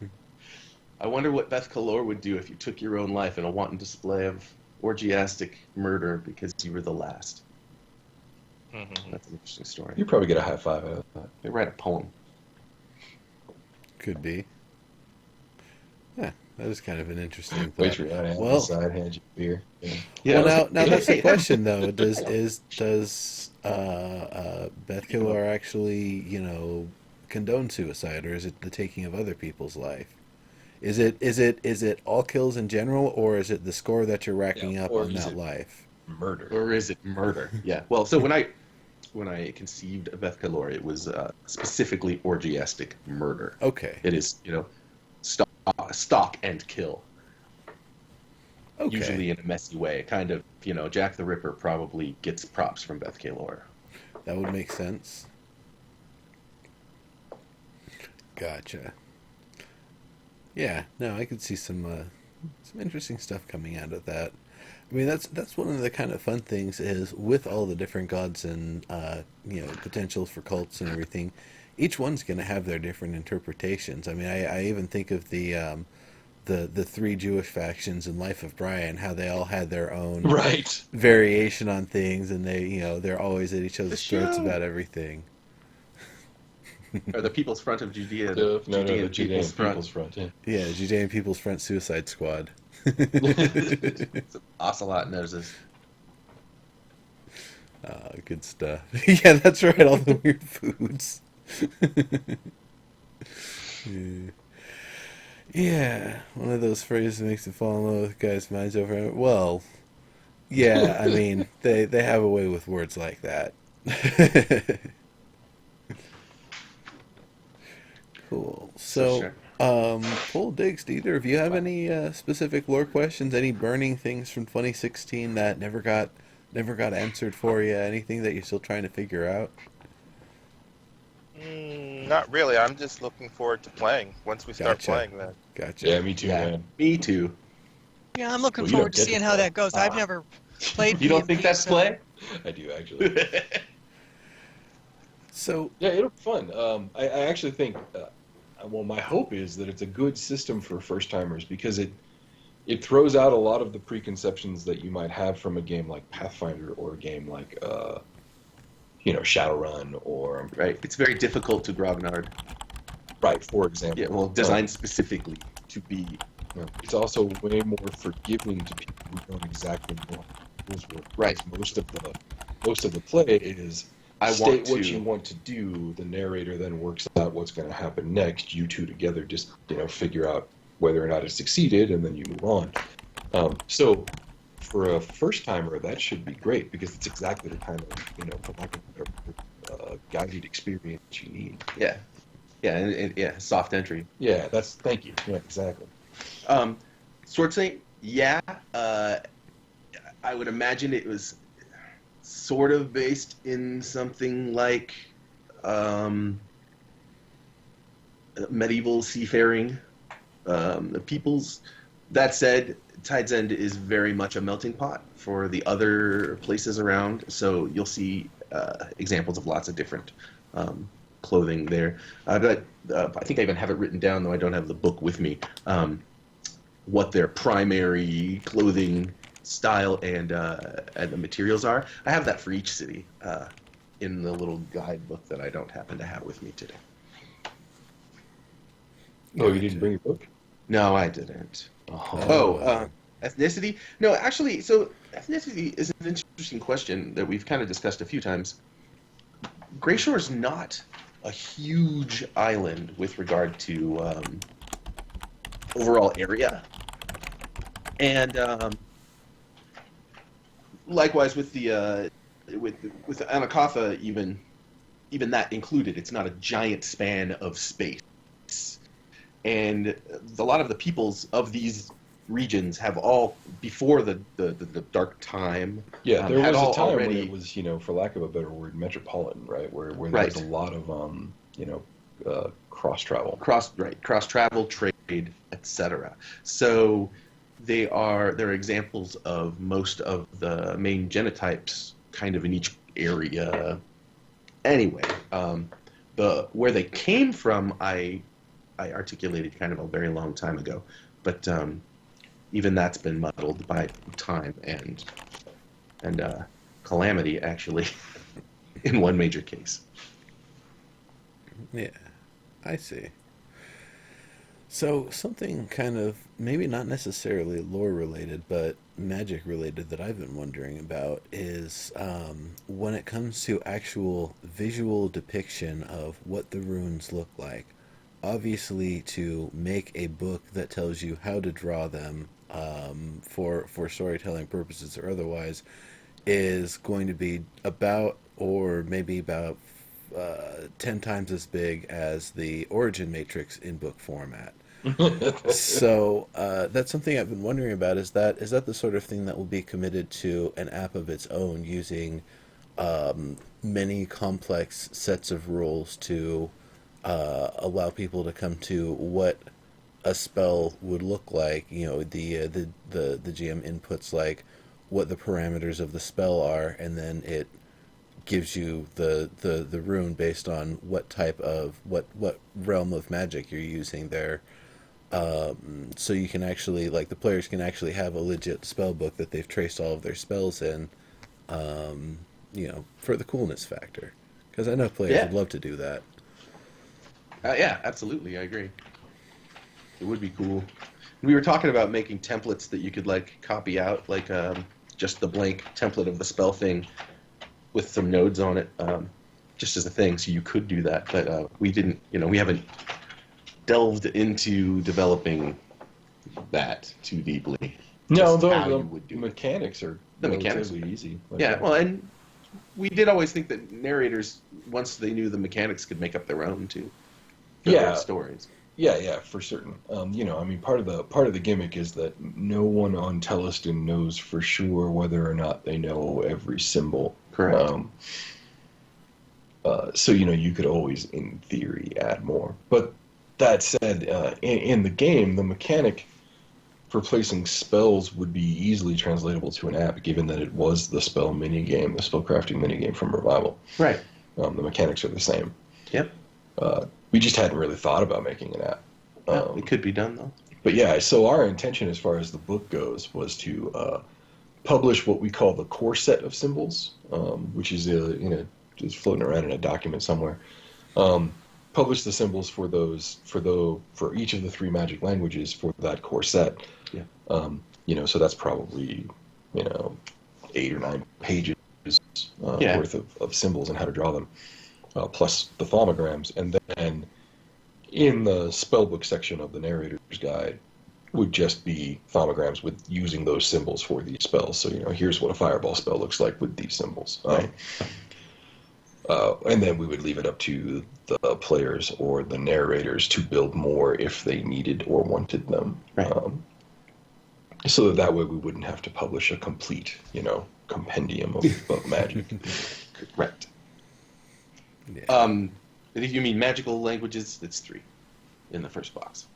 more. I wonder what Beth Kalor would do if you took your own life in a wanton display of orgiastic murder because you were the last. Mhm. That's an interesting story. You probably get a high five out of that. They write a poem. Could be. Yeah, that is kind of an interesting Wait thought. for your aunt Well- side, hand you beer. Yeah. Yeah. Well, now that's the Hey, question though. Does Beth Kalor actually, condone suicide, or is it the taking of other people's life? Is it all kills in general, or is it the score that you're racking Yeah, up or on is that it- life? Murder. Or is it murder? Yeah. Well, so when I conceived of Beth Kalor, it was specifically orgiastic murder. Okay. It is, stalk and kill. Okay. Usually in a messy way. Kind of, Jack the Ripper probably gets props from Beth Kalor. That would make sense. Gotcha. Yeah, no, I could see some interesting stuff coming out of that. I mean, that's one of the kind of fun things is with all the different gods and potentials for cults and everything. Each one's going to have their different interpretations. I mean, I even think of the three Jewish factions in Life of Brian, how they all had their own Right. variation on things, and they're always at each other's The throats show. about everything. Or the People's Front of Judea. The Judean Judean People's Front. Yeah. Yeah, Judean People's Front Suicide Squad. It's Ocelot noses. Good stuff. Yeah, that's right. All the weird foods. Yeah, one of those phrases makes you fall in love with guys' minds over. Well, yeah, I mean they have a way with words like that. Cool. So, sure. Full digs. Do either of you have any specific lore questions? Any burning things from 2016 that never got answered for you? Anything that you're still trying to figure out? Not really. I'm just looking forward to playing. Once we start Gotcha. playing, then. Gotcha. Yeah, me too, Yeah. man. Me too. Yeah, I'm looking Well, you forward don't to get seeing to how play. that goes. I've never played. You don't PvP, think that's so- play? I do actually. So, Yeah, it'll be fun. I actually think, well, my hope is that it's a good system for first timers because it throws out a lot of the preconceptions that you might have from a game like Pathfinder or a game like Shadowrun or Right. It's very difficult to grognard. right, for example. Yeah. Well, designed specifically to be. It's also way more forgiving to people who don't exactly know how the rules work. Right. Most of the play is I state want what to. you want to do. The narrator then works out what's going to happen next. You two together just figure out whether or not it succeeded, and then you move on. So for a first timer, that should be great because it's exactly the kind of, for lack of a better word, guided experience you need. Yeah, yeah, and soft entry. Yeah, thank you. Yeah, exactly. Sword Saint, yeah. I would imagine it was sort of based in something like medieval seafaring peoples. That said, Tide's End is very much a melting pot for the other places around, so you'll see examples of lots of different clothing there. But I think I even have it written down, though I don't have the book with me, what their primary clothing style and the materials are. I have that for each city in the little guidebook that I don't happen to have with me today. Oh, you didn't bring your book? No, I didn't. Oh. Ethnicity? No, actually, so ethnicity is an interesting question that we've kind of discussed a few times. Greyshore is not a huge island with regard to overall area. And likewise with the with Anakotha, even that included, it's not a giant span of space. And a lot of the peoples of these regions have all, before the dark time, Yeah, there had was a all time already, when it was, for lack of a better word, metropolitan, right? Where there Right. was a lot of, cross travel. cross travel, trade, etc. So they're examples of most of the main genotypes kind of in each area. Anyway, the where they came from, I articulated kind of a very long time ago, but even that's been muddled by time and calamity, actually, in one major case. Yeah, I see. So something kind of maybe not necessarily lore related, but magic related that I've been wondering about is when it comes to actual visual depiction of what the runes look like. Obviously, to make a book that tells you how to draw them for storytelling purposes or otherwise is going to be about, or maybe about 10 times as big as the origin matrix in book format. So that's something I've been wondering about. Is that the sort of thing that will be committed to an app of its own, using many complex sets of rules to allow people to come to what a spell would look like? The GM inputs like what the parameters of the spell are, and then it gives you the rune based on what type of what realm of magic you're using there. So you can actually, like, the players can actually have a legit spell book that they've traced all of their spells in, for the coolness factor. Because I know players Yeah. would love to do that. Yeah, absolutely, I agree. It would be cool. We were talking about making templates that you could copy out, just the blank template of the spell thing with some nodes on it, just as a thing. So you could do that, but we didn't. We haven't delved into developing that too deeply. No, Just how the you would do it. mechanics are The mechanics relatively easy. Yeah, well, and we did always think that narrators, once they knew the mechanics, could make up their own too. Their own stories. Yeah, for certain. Part of the gimmick is that no one on Theleston knows for sure whether or not they know every symbol. Correct. So you could always, in theory, add more. But that said, in the game, the mechanic for placing spells would be easily translatable to an app, given that it was the spell minigame, the spellcrafting minigame from Revival. Right. The mechanics are the same. Yep. We just hadn't really thought about making an app. It could be done, though. But yeah, so our intention as far as the book goes was to publish what we call the core set of symbols, which is just floating around in a document somewhere. Publish the symbols for each of the three magic languages for that core set. Yeah. So that's probably 8 or 9 pages worth of symbols and how to draw them, plus the thaumagrams, and then in the spellbook section of the narrator's guide, would just be thaumagrams with using those symbols for these spells. So, here's what a fireball spell looks like with these symbols. Right. And then we would leave it up to the players or the narrators to build more if they needed or wanted them. Right. So that way we wouldn't have to publish a complete, compendium of magic. Correct. Yeah. If you mean magical languages, it's 3 in the first box.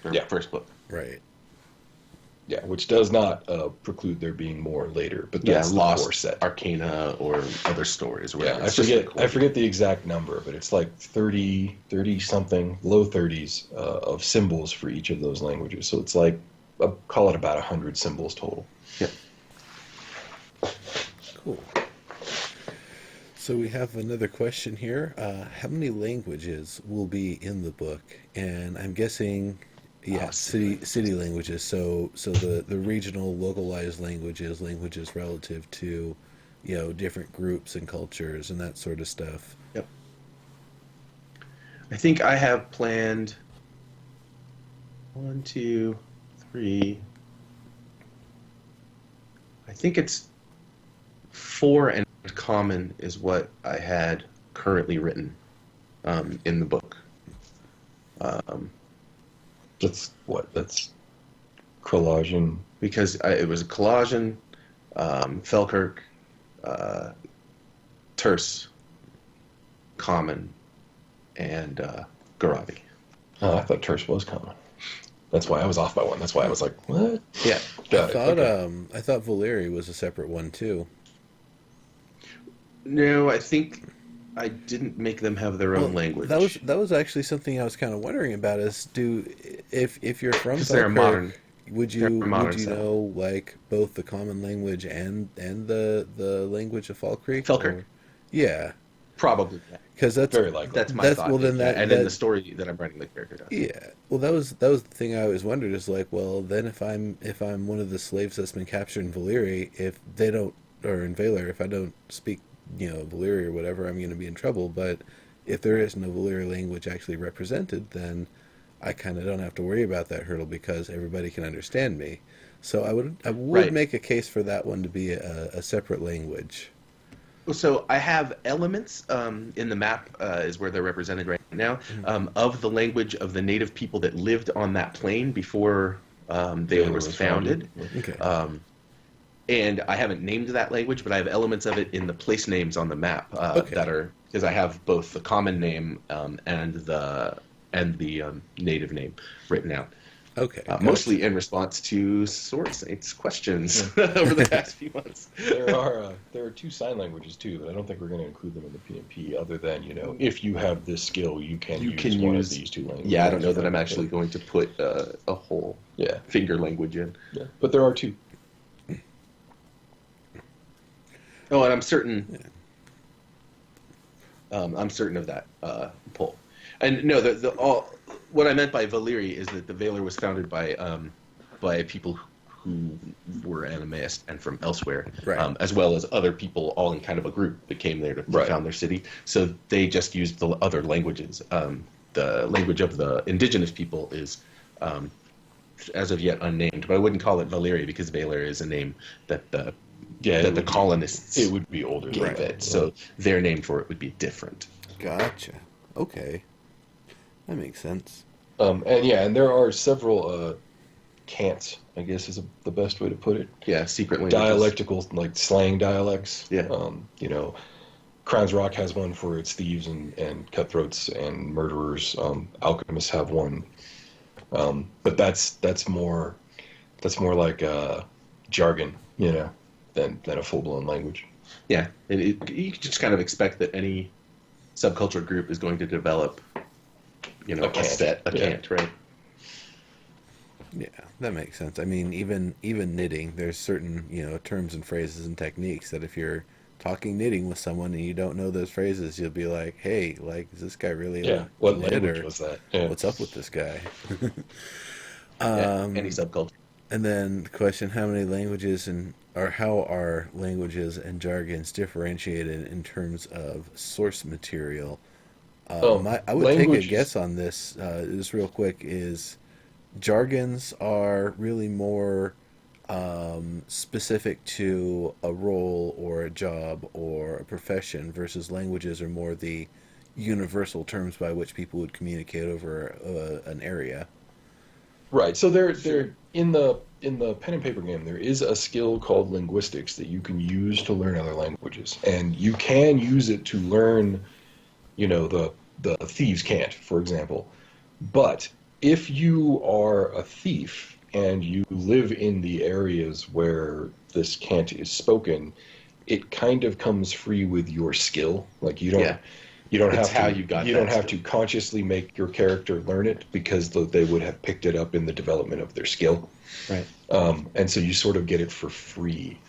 Or Yeah. first book. Right. Yeah, which does not preclude there being more later, but that's the core Lost, set. Arcana, or other stories. Or whatever. Yeah, It's just the core. I forget the exact number, but it's like 30 something, low 30s of symbols for each of those languages. So it's like, call it about 100 symbols total. Yeah. Cool. So we have another question here. How many languages will be in the book? And I'm guessing, city languages. So the regional, localized languages relative to, different groups and cultures and that sort of stuff. Yep. I think I have planned 1, 2, 3. I think it's 4 and common is what I had currently written in the book. That's Kralajan. Because it was Colossian, Falkirk, Terse, Common, and Garabi. Oh, I thought Terse was common. That's why I was off by 1. That's why I was like, what? Yeah. Got it. Okay. I thought Valeri was a separate one too. No, I think I didn't make them have their own language. That was actually something I was kind of wondering about. Is if you're from Because they're Falkirk, modern. would they're you modern set. know like both the common language and the language of Falkirk? Falkirk? Or- yeah, Probably. Yeah. because that's Very likely. That's my That's- thought. well, then yeah. that- and that- in the story that I'm writing, the character does. yeah. Well, that was the thing I always wondered is like, well, then if I'm one of the slaves that's been captured in Valyria, if they don't, or in Valar, if I don't speak, Valyria or whatever, I'm going to be in trouble. But if there is no Valyria language actually represented, then I kind of don't have to worry about that hurdle because everybody can understand me. So I would Right. make a case for that one to be a separate language. So I have elements in the map is where they're represented right now of the language of the native people that lived on that plain before Valar was founded. Okay. And I haven't named that language, but I have elements of it in the place names on the map Okay. that are because I have both the common name and the native name written out. Okay. Mostly in response to Sword Saints questions over the past few months. There are 2 sign languages too, but I don't think we're going to include them in the PnP. Other than if you have this skill, you can use one of these 2 languages. Yeah, I don't know that I'm actually going to put a whole finger language in. Yeah, but there are 2. Oh, and I'm certain. I'm certain of that pull. And no, what I meant by Valyria is that the Valar was founded by people who were Animist and from elsewhere, Right. As well as other people, all in kind of a group that came there to found their city. So they just used the other languages. The language of the indigenous people is, as of yet, unnamed. But I wouldn't call it Valyria because Valar is a name that the colonists It would be older than gave that. it. So their name for it would be different. Gotcha. Okay. That makes sense. And there are several cants, I guess is the best way to put it. Yeah, secret languages. Dialectical, like slang dialects. Yeah. Crown's Rock has one for its thieves and cutthroats and murderers. Alchemists have one. But that's more like jargon, than a full-blown language. Yeah, and you can just kind of expect that any subculture group is going to develop, a cant, right? Yeah, that makes sense. I mean, even knitting, there's certain terms and phrases and techniques that if you're talking knitting with someone and you don't know those phrases, you'll be like, "Hey, like, is this guy really What knit, language or was that? Yeah. what's up with this guy?" Any subculture. And then the question: how many languages how are languages and jargons differentiated in terms of source material? I would take a languages- guess on this. Just real quick is jargons are really more specific to a role or a job or a profession, versus languages are more the universal terms by which people would communicate over an area. Right. So there in the pen and paper game there is a skill called linguistics that you can use to learn other languages, and you can use it to learn, the thieves can't, for example. But if you are a thief and you live in the areas where this cant is spoken, it kind of comes free with your skill. Like Yeah. you don't It's have how to you got you that don't have to skill. consciously make your character learn it, because they would have picked it up in the development of their skill. Right. And so you sort of get it for free.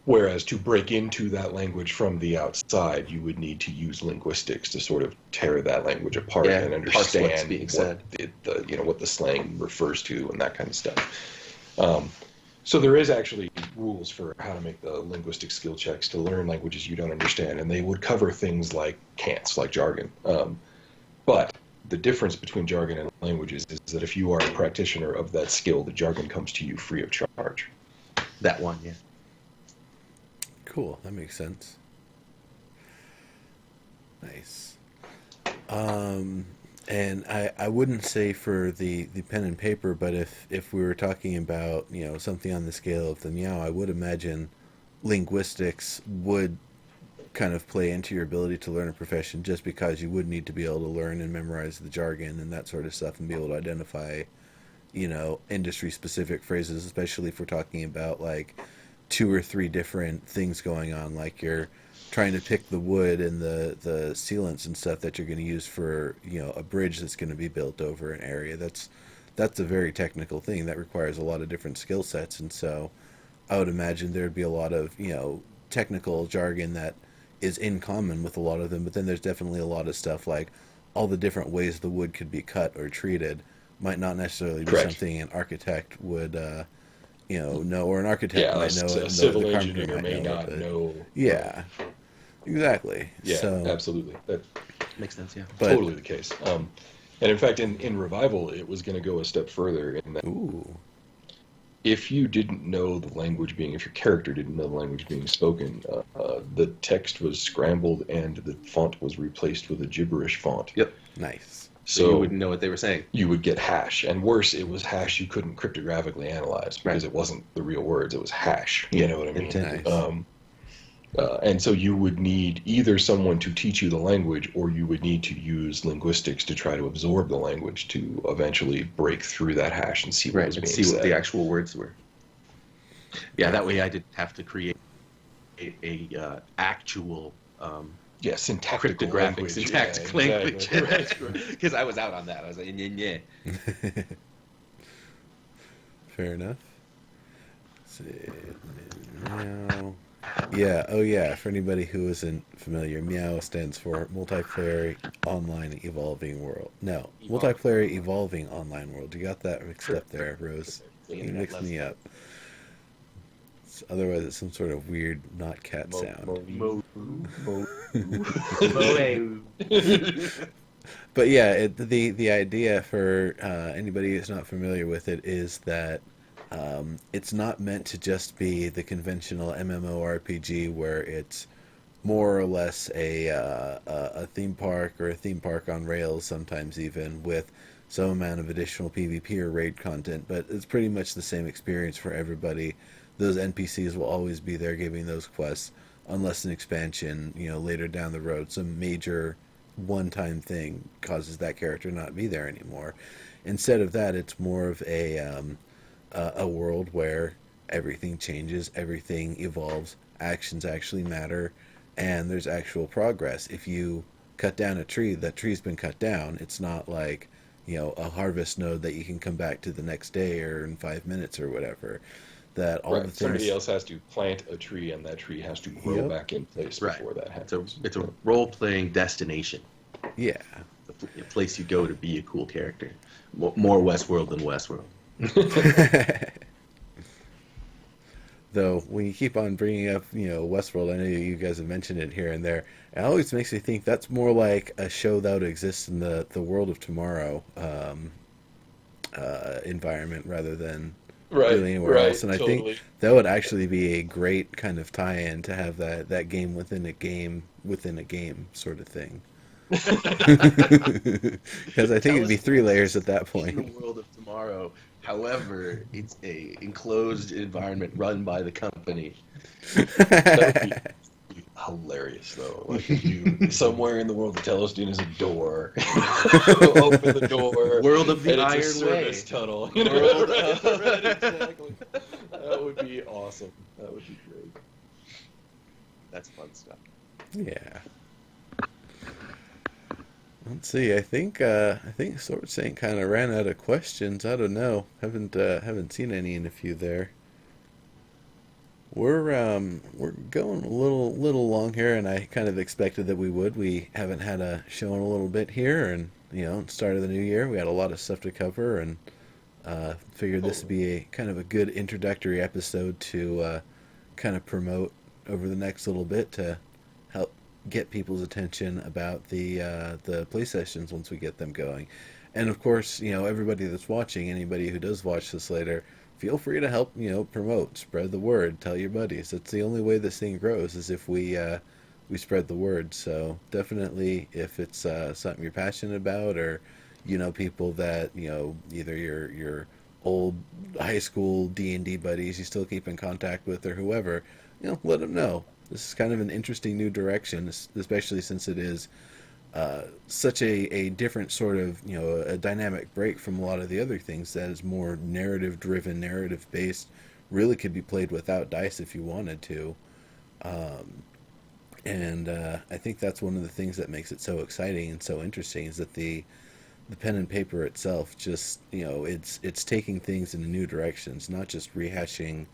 Whereas to break into that language from the outside, you would need to use linguistics to sort of tear that language apart Yeah, and parse what's understand being what said. what the slang refers to and that kind of stuff. So there is actually rules for how to make the linguistic skill checks to learn languages you don't understand, and they would cover things like cants, like jargon. But the difference between jargon and languages is that if you are a practitioner of that skill, the jargon comes to you free of charge. That one, yeah. Cool, that makes sense. Nice. And I wouldn't say for the pen and paper, but if we were talking about, something on the scale of the meow, I would imagine linguistics would kind of play into your ability to learn a profession, just because you would need to be able to learn and memorize the jargon and that sort of stuff, and be able to identify, industry specific phrases, especially if we're talking about like two or three different things going on, like you're trying to pick the wood and the sealants and stuff that you're going to use for, a bridge that's going to be built over an area. That's a very technical thing that requires a lot of different skill sets, and so I would imagine there'd be a lot of, technical jargon that is in common with a lot of them. But then there's definitely a lot of stuff like all the different ways the wood could be cut or treated might not necessarily be Correct. something an architect would know, or an architect Yeah, might know it, a and civil the carpenter engineer might may know it. not But know. yeah, exactly. Yeah, So, absolutely. That's Makes sense, yeah. but totally the case. And in fact, in Revival, it was going to go a step further in that ooh, if you didn't know the language being, if your character didn't know the language being spoken, the text was scrambled and the font was replaced with a gibberish font. Yep. nice. So you wouldn't know what they were saying. You would get hash, and worse, it was hash you couldn't cryptographically analyze because Right. it wasn't the real words; it was hash. You know what I mean? Intended. Nice. And so you would need either someone to teach you the language, or you would need to use linguistics to try to absorb the language to eventually break through that hash and see what Right, was and being see said. what the actual words were. Yeah, that way I didn't have to create a actual Yeah, syntactical cryptographic language. syntactic Yeah, language. exactly. Right. Because I was out on that. I was like, yeah. Fair enough. Let's see. Meow. Yeah, oh yeah, for anybody who isn't familiar, MEOW stands for Multiplayer Online Evolving World. No, Multiplayer Evolving Online World. You got that mixed up there, Rose. You mixed me up. Otherwise, it's some sort of weird not cat sound. But yeah, the idea for anybody who's not familiar with it is that it's not meant to just be the conventional MMORPG where it's more or less a theme park, or a theme park on rails, sometimes even with some amount of additional PvP or raid content. But it's pretty much the same experience for everybody. Those NPCs will always be there giving those quests, unless an expansion, later down the road, some major one-time thing causes that character not to be there anymore. Instead of that, it's more of a world where everything changes, everything evolves, actions actually matter, and there's actual progress. If you cut down a tree, that tree's been cut down. It's not like, a harvest node that you can come back to the next day or in 5 minutes or whatever. That all the things. Somebody else has to plant a tree, and that tree has to grow back in place Right. before that happens. It's a role-playing destination. Yeah. A place you go to be a cool character. More Westworld than Westworld. Though when you keep on bringing up, Westworld, I know you guys have mentioned it here and there. It always makes me think that's more like a show that would exist in the world of tomorrow. environment rather than Right, really anywhere right, else. And I think totally. that would actually be a great kind of tie-in to have that game within a game sort of thing. Because I think it'd be three Theleston layers at exists that in the point. world of tomorrow. However, it's a enclosed environment run by the company. That would be hilarious, though. Like if you somewhere in the world, the Theleston is a door. Open the door, World of the and it's a Iron service Way. tunnel. You know, World right, of- right, exactly. That would be awesome. That would be great. That's fun stuff. Yeah. Let's see. I think Sword Saint kind of ran out of questions. I don't know. Haven't seen any in a few there. We're going a little long here, and I kind of expected that we would. We haven't had a show in a little bit here, and start of the new year, we had a lot of stuff to cover, and figured this would be a kind of a good introductory episode to kind of promote over the next little bit to help get people's attention about the play sessions once we get them going. And of course, everybody that's watching, anybody who does watch this later, feel free to help, promote, spread the word, tell your buddies. That's the only way this thing grows is if we spread the word. So definitely, if it's something you're passionate about, or people that either your old high school D&D buddies you still keep in contact with, or whoever, let them know. This is kind of an interesting new direction, especially since it is such a different sort of, a dynamic break from a lot of the other things that is more narrative driven, narrative based, really could be played without dice if you wanted to. And I think that's one of the things that makes it so exciting and so interesting, is that the pen and paper itself just, it's taking things in new directions, not just rehashing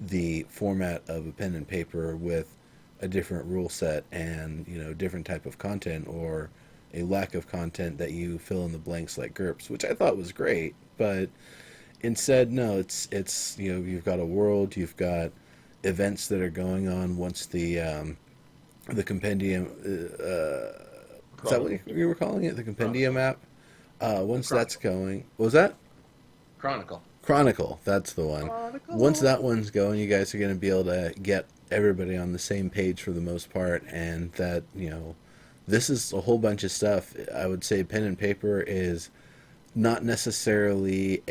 the format of a pen and paper with a different rule set and different type of content, or a lack of content that you fill in the blanks like GURPS, which I thought was great. But instead, no, it's you've got a world, you've got events that are going on once the compendium, is that what you were calling it, the compendium app, once that's going, what was that? Chronicle, that's the one. Once that one's going, you guys are going to be able to get everybody on the same page for the most part, and that, this is a whole bunch of stuff. I would say pen and paper is not necessarily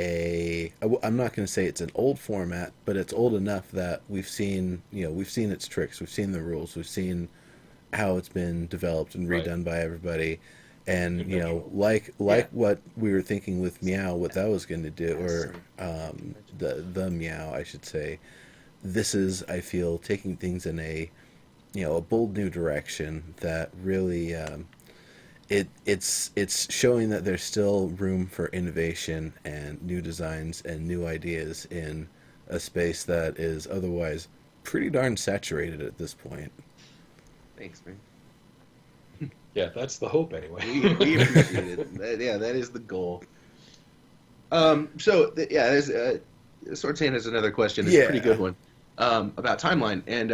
I'm not going to say it's an old format, but it's old enough that we've seen its tricks, we've seen the rules, we've seen how it's been developed and redone by everybody. And like what we were thinking with Meow, what that was going to do, or the Meow, I should say. This is, I feel, taking things in a bold new direction that really it's showing that there's still room for innovation and new designs and new ideas in a space that is otherwise pretty darn saturated at this point. Thanks, man. Yeah, that's the hope anyway. We appreciate it. That is the goal. There's Sword Saint has another question. It's a pretty good one about timeline, and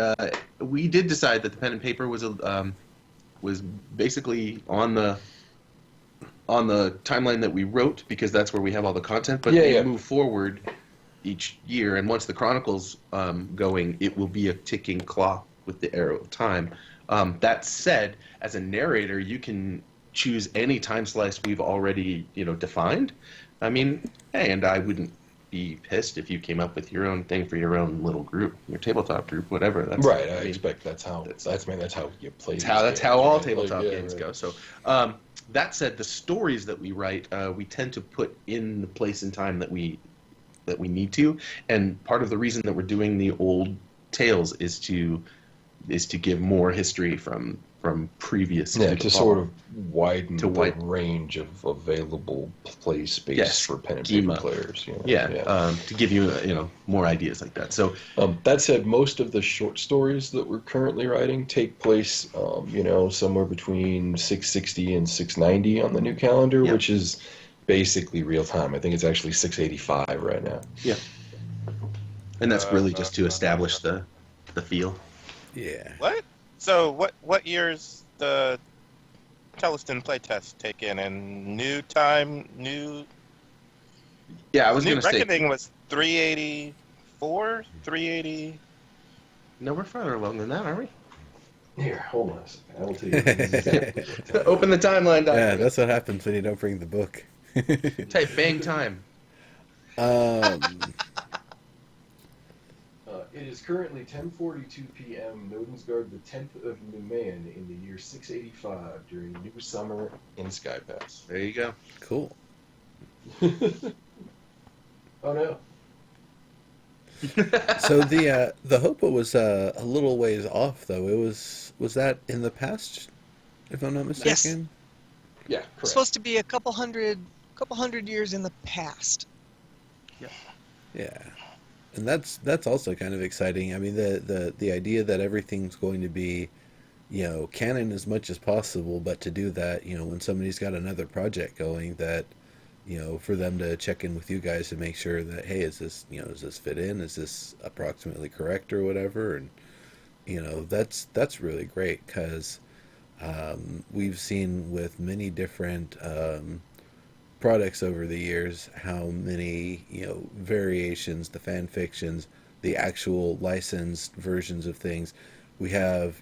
we did decide that the pen and paper was basically on the timeline that we wrote, because that's where we have all the content. But we move forward each year, and once the Chronicle's going, it will be a ticking clock with the arrow of time. That said, as a narrator, you can choose any time slice we've already, defined. I mean, hey, and I wouldn't be pissed if you came up with your own thing for your own little group, your tabletop group, whatever. That's, right. I expect that's how you play. That's how all tabletop games go. So, that said, the stories that we write, we tend to put in the place and time that we need to, and part of the reason that we're doing the old tales is to give more history from previous to sort of widen the range of available play space for pen and paper players. To give you more ideas like that. So that said, most of the short stories that we're currently writing take place somewhere between 660 and 690 on the new calendar, which is basically real time. I think it's actually 685 right now. Yeah, and that's really just to establish the feel. Yeah. What? So what year's the Theleston playtest taken? And new time, new Yeah, I was New going to say. Reckoning was 384, 380. No, we're farther along than that, aren't we? Here, hold on a second. I will tell you. Exactly. Open the timeline Yeah, document. that's what happens when you don't bring the book. Type bang time. um, It is currently 10:42 p.m. Nodensgaard, the 10th of Numan, in the year 685 during New Summer in Skypass. There you go. cool. Oh no. So the Hopa was a little ways off though. It was that in the past, if I'm not mistaken. Yeah, It's correct. supposed to be a couple hundred years in the past. Yeah, and that's also kind of exciting. I mean, the idea that everything's going to be, canon as much as possible, but to do that, when somebody's got another project going, that, for them to check in with you guys to make sure that, hey, does this fit in? Is this approximately correct or whatever? And that's really great because we've seen with many different products over the years how many variations, the fan fictions, the actual licensed versions of things. We have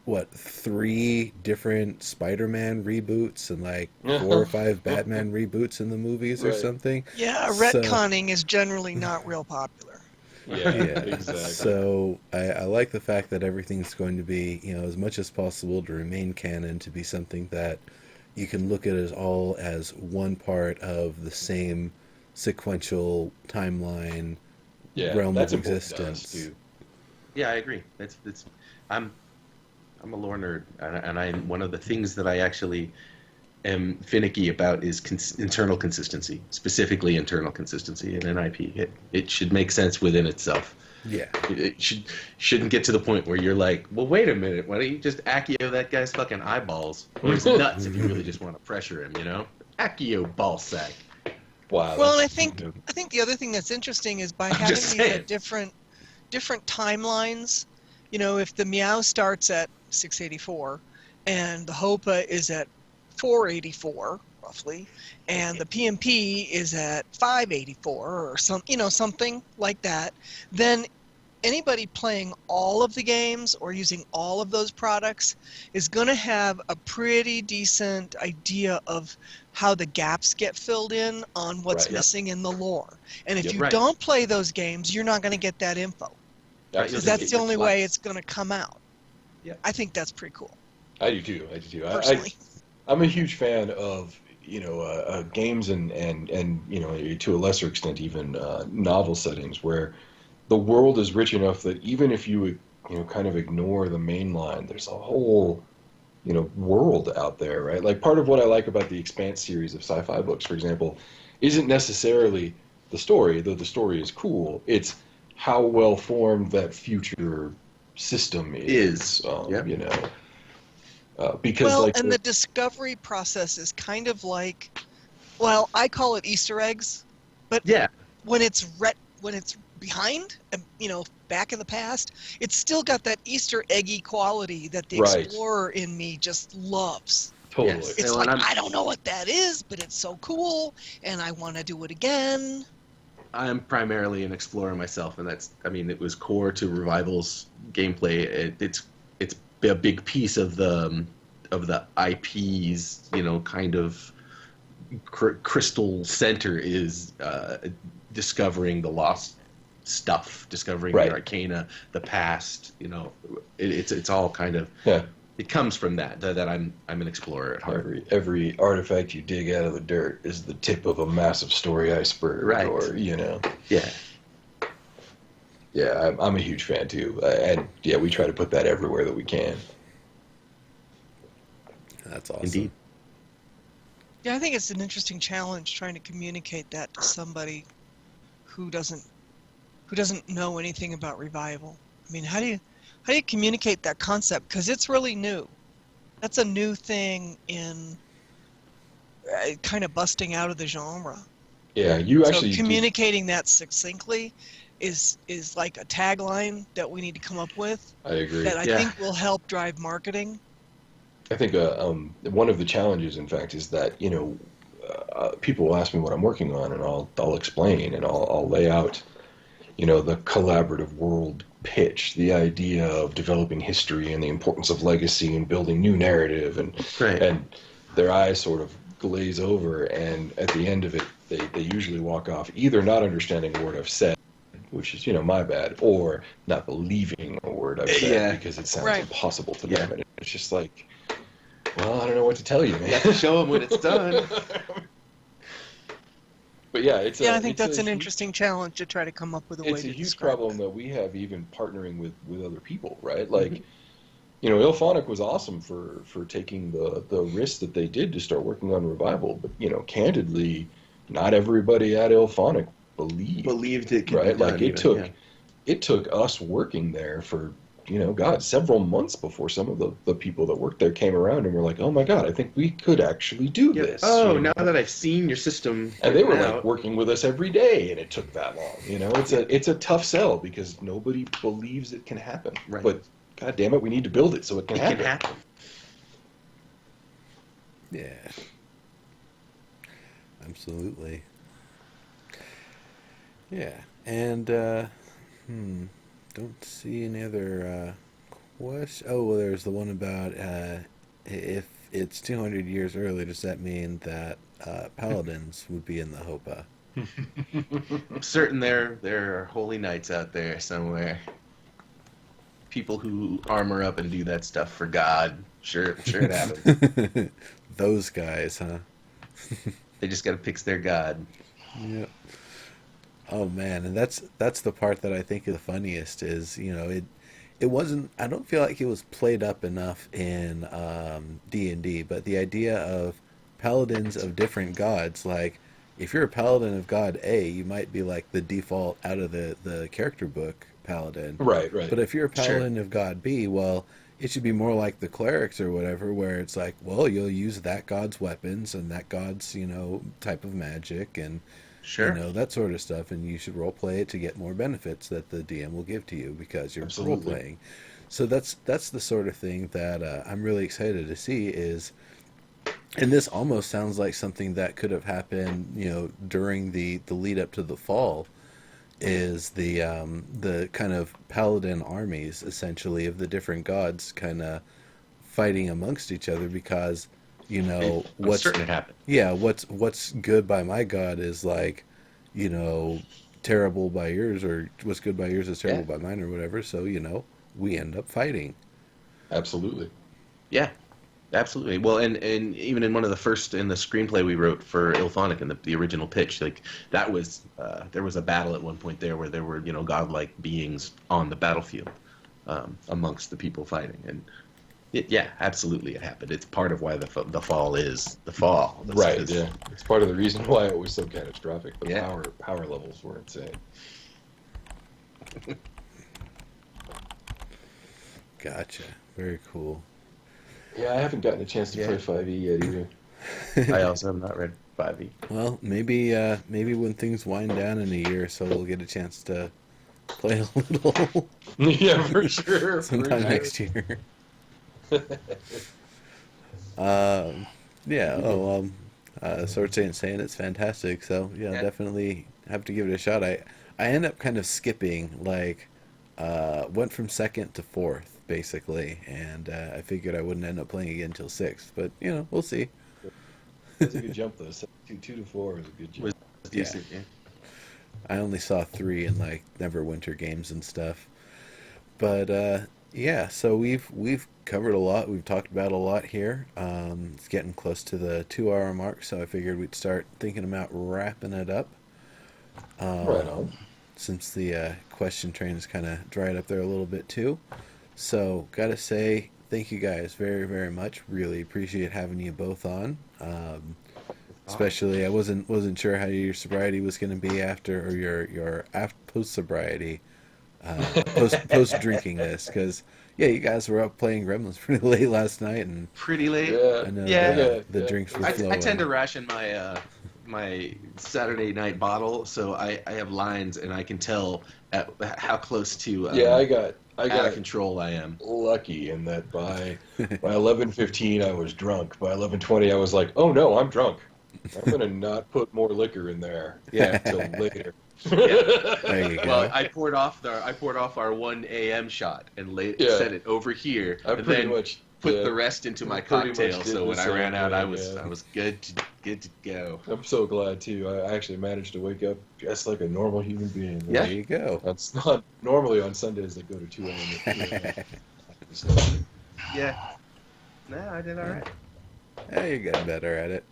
what, 3 different Spider-Man reboots and like 4 or 5 Batman reboots in the movies or Right. something. Yeah, So- retconning is generally not real popular. Yeah, Yeah. exactly. So I like the fact that everything's going to be, as much as possible to remain canon, to be something that you can look at as all as one part of the same sequential timeline Yeah, realm that's of important to us, existence. too. Yeah, I agree. I'm I'm a lore nerd, and I one of the things that I actually am finicky about is internal consistency, specifically internal consistency in an IP. It should make sense within itself. Yeah. It shouldn't get to the point where you're like, well, wait a minute, why don't you just Accio that guy's fucking eyeballs or his nuts if you really just want to pressure him, Accio ball sack. Wow. Well, and I that's- think the other thing that's interesting is by I'm having just these saying. at different timelines. If the Meow starts at 684 and the Hopa is at 484 roughly, and the PMP is at 584 or something like that, then anybody playing all of the games or using all of those products is going to have a pretty decent idea of how the gaps get filled in on what's Right, yep. missing in the lore. And if Yep. you Right. don't play those games, you're not going to get that info. Right, Because you'll that's just the get only your way slice. it's going to come out. Yeah. I think that's pretty cool, I do too. personally. I'm a huge fan of games and to a lesser extent even novel settings where the world is rich enough that even if you kind of ignore the main line, there's a whole world out there, right? Like part of what I like about the Expanse series of sci-fi books, for example, isn't necessarily the story, though the story is cool. It's how well formed that future system is. Yep. Because Well, like and the discovery process is kind of like, well, I call it Easter eggs, but Yeah. when it's behind, back in the past, it's still got that Easter eggy quality that the Right. explorer in me just loves. totally. Yes. It's And like, I'm- I don't know what that is, but it's so cool, and I want to do it again. I'm primarily an explorer myself, and it was core to Revival's gameplay. It's a big piece of the IP's, kind of crystal center is discovering the lost stuff, discovering Right. the arcana, the past. It's all kind of Yeah. it comes from that I'm an explorer at heart. Every artifact you dig out of the dirt is the tip of a massive story iceberg, Right. or Yeah. Yeah, I'm a huge fan too, and yeah, we try to put that everywhere that we can. That's awesome. Indeed. Yeah, I think it's an interesting challenge trying to communicate that to somebody who doesn't know anything about Revival. I mean, how do you communicate that concept? Because it's really new. That's a new thing in kind of busting out of the genre. Yeah, you So actually communicating that successfully is like a tagline that we need to come up with I agree. that I Yeah. think will help drive marketing. I think one of the challenges, in fact, is that people will ask me what I'm working on, and I'll explain, and I'll lay out, the collaborative world pitch, the idea of developing history and the importance of legacy and building new narrative, and Right. and their eyes sort of glaze over, and at the end of it, they usually walk off either not understanding a word I've said, which is my bad, or not believing a word I've said Yeah. because it sounds Right. impossible to Yeah. them, and it's just like, well, I don't know what to tell you, You man. have to show them when it's done. But yeah, it's Yeah, I think it's that's a an huge- interesting challenge to try to come up with a way It's to a huge describe problem it. that we have even partnering with other people, right? Like, Ilphonic was awesome for taking the risk that they did to start working on Revival, but candidly, not everybody at Ilphonic Believed it could right? be done. Like it even, took yeah. it took us working there for God, several months before some of the people that worked there came around and were like, oh my God, I think we could actually do Yeah. this. Oh, now that I've seen your system, And they were written like out, working with us every day, and it took that long. It's a tough sell because nobody believes it can happen. Right. But God damn it, we need to build it so it can it happen. can happen. Yeah. Absolutely. Yeah. And don't see any other question. Oh, well, there's the one about if it's 200 years early, does that mean that paladins would be in the Hopa? I'm certain there are holy knights out there somewhere. People who armor up and do that stuff for God. Sure it happens. Those guys, huh? They just got to fix their God. Yep. Oh man, and that's the part that I think is the funniest is, it wasn't, I don't feel like it was played up enough in D&D, but the idea of paladins of different gods, like if you're a paladin of god A, you might be like the default out of the character book paladin. Right. But if you're a Sure. paladin of god B, well, it should be more like the clerics or whatever, where it's like, well, you'll use that god's weapons and that god's, type of magic and Sure. that sort of stuff, and you should role play it to get more benefits that the DM will give to you because you're role Absolutely. playing. So that's the sort of thing that I'm really excited to see is, and this almost sounds like something that could have happened, during the lead up to the fall, is the kind of paladin armies essentially of the different gods kind of fighting amongst each other because I'm what's certain it happened. yeah, what's good by my god is like, terrible by yours, or what's good by yours is terrible by mine, or whatever. So we end up fighting. Absolutely. Yeah, absolutely. Well, and even in one of the first in the screenplay we wrote for Ilphonic in the original pitch, like that was there was a battle at one point there where there were godlike beings on the battlefield amongst the people fighting, and yeah, absolutely, it happened. It's part of why the fall is the fall. This Right. is- Yeah. It's part of the reason why it was so catastrophic. The Yeah. power levels were insane. Gotcha. Very cool. Yeah, I haven't gotten a chance to Yeah. play 5e yet either. I also have not read 5e. Well, maybe when things wind down in a year, so we'll get a chance to play a little Yeah, for sure. sometime next year. Yeah. Oh, Sword saying it's fantastic. So yeah, Yeah. definitely have to give it a shot. I end up kind of skipping, like, went from second to fourth basically, and I figured I wouldn't end up playing again until sixth. But we'll see. That's a good jump though. 2 to 4 is a good jump. Was Yeah. decent, yeah. I only saw 3 in like Neverwinter games and stuff. But yeah, so we've covered a lot. We've talked about a lot here. It's getting close to the 2-hour mark, so I figured we'd start thinking about wrapping it up. Right on. Since the question train has kind of dried up there a little bit too. So gotta say thank you guys very, very much. Really appreciate having you both on. Especially I wasn't sure how your sobriety was going to be after, or your post sobriety, post drinking this, because yeah, you guys were up playing Gremlins pretty late last night, and Pretty late. Yeah. I know Yeah. the drinks were I flowing. tend to ration my Saturday night bottle, so I have lines, and I can tell at how close to Yeah, I got out of control I am. lucky in that by 11:15 I was drunk. By 11:20 I was like, "Oh no, I'm drunk." I'm gonna not put more liquor in there. Yeah, till later. There you go. Well, I poured off our 1 a.m. shot and Yeah. set it over here, I and pretty then much put did. the rest into my Pretty much cocktail. did So the when I same ran out, I thing, was yeah. good to go. I'm so glad too. I actually managed to wake up just like a normal human being. Yeah. There you go. That's not normally on Sundays. I go to 2 a.m. So, Yeah. No, I did all right. Yeah, you're getting better at it.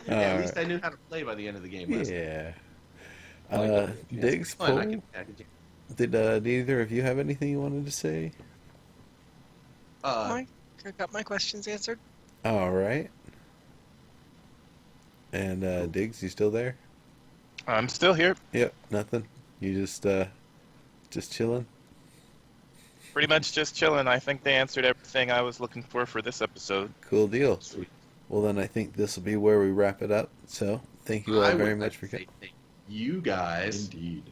Yeah, at least I knew how to play by the end of the game. Last night. Yeah. I like that. Yeah, Diggs, it's fun. Paul, did either of you have anything you wanted to say? I got my questions answered. All right. And Diggs, you still there? I'm still here. Yep, nothing. You just chilling. Pretty much just chilling. I think they answered everything I was looking for this episode. Cool deal. Sweet. Well, then I think this will be where we wrap it up. So thank you all I very would much like for to say coming. thank you guys. Indeed.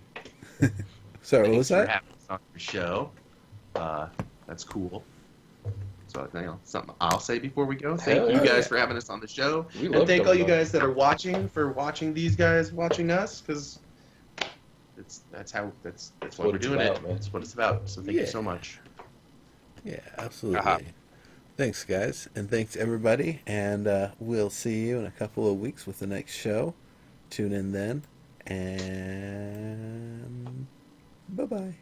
Sorry, what Thanks was for that? having us on your show. That's cool. So something I'll say before we go. Thank Hell you yeah. guys for having us on the show, We and love thank all coming you on. guys that are watching for watching these guys watching us, because that's what what we're it's doing about, it. man. That's what it's about. So thank you so much. Yeah, absolutely. Uh-huh. Thanks, guys, and thanks everybody. And we'll see you in a couple of weeks with the next show. Tune in then, and bye bye.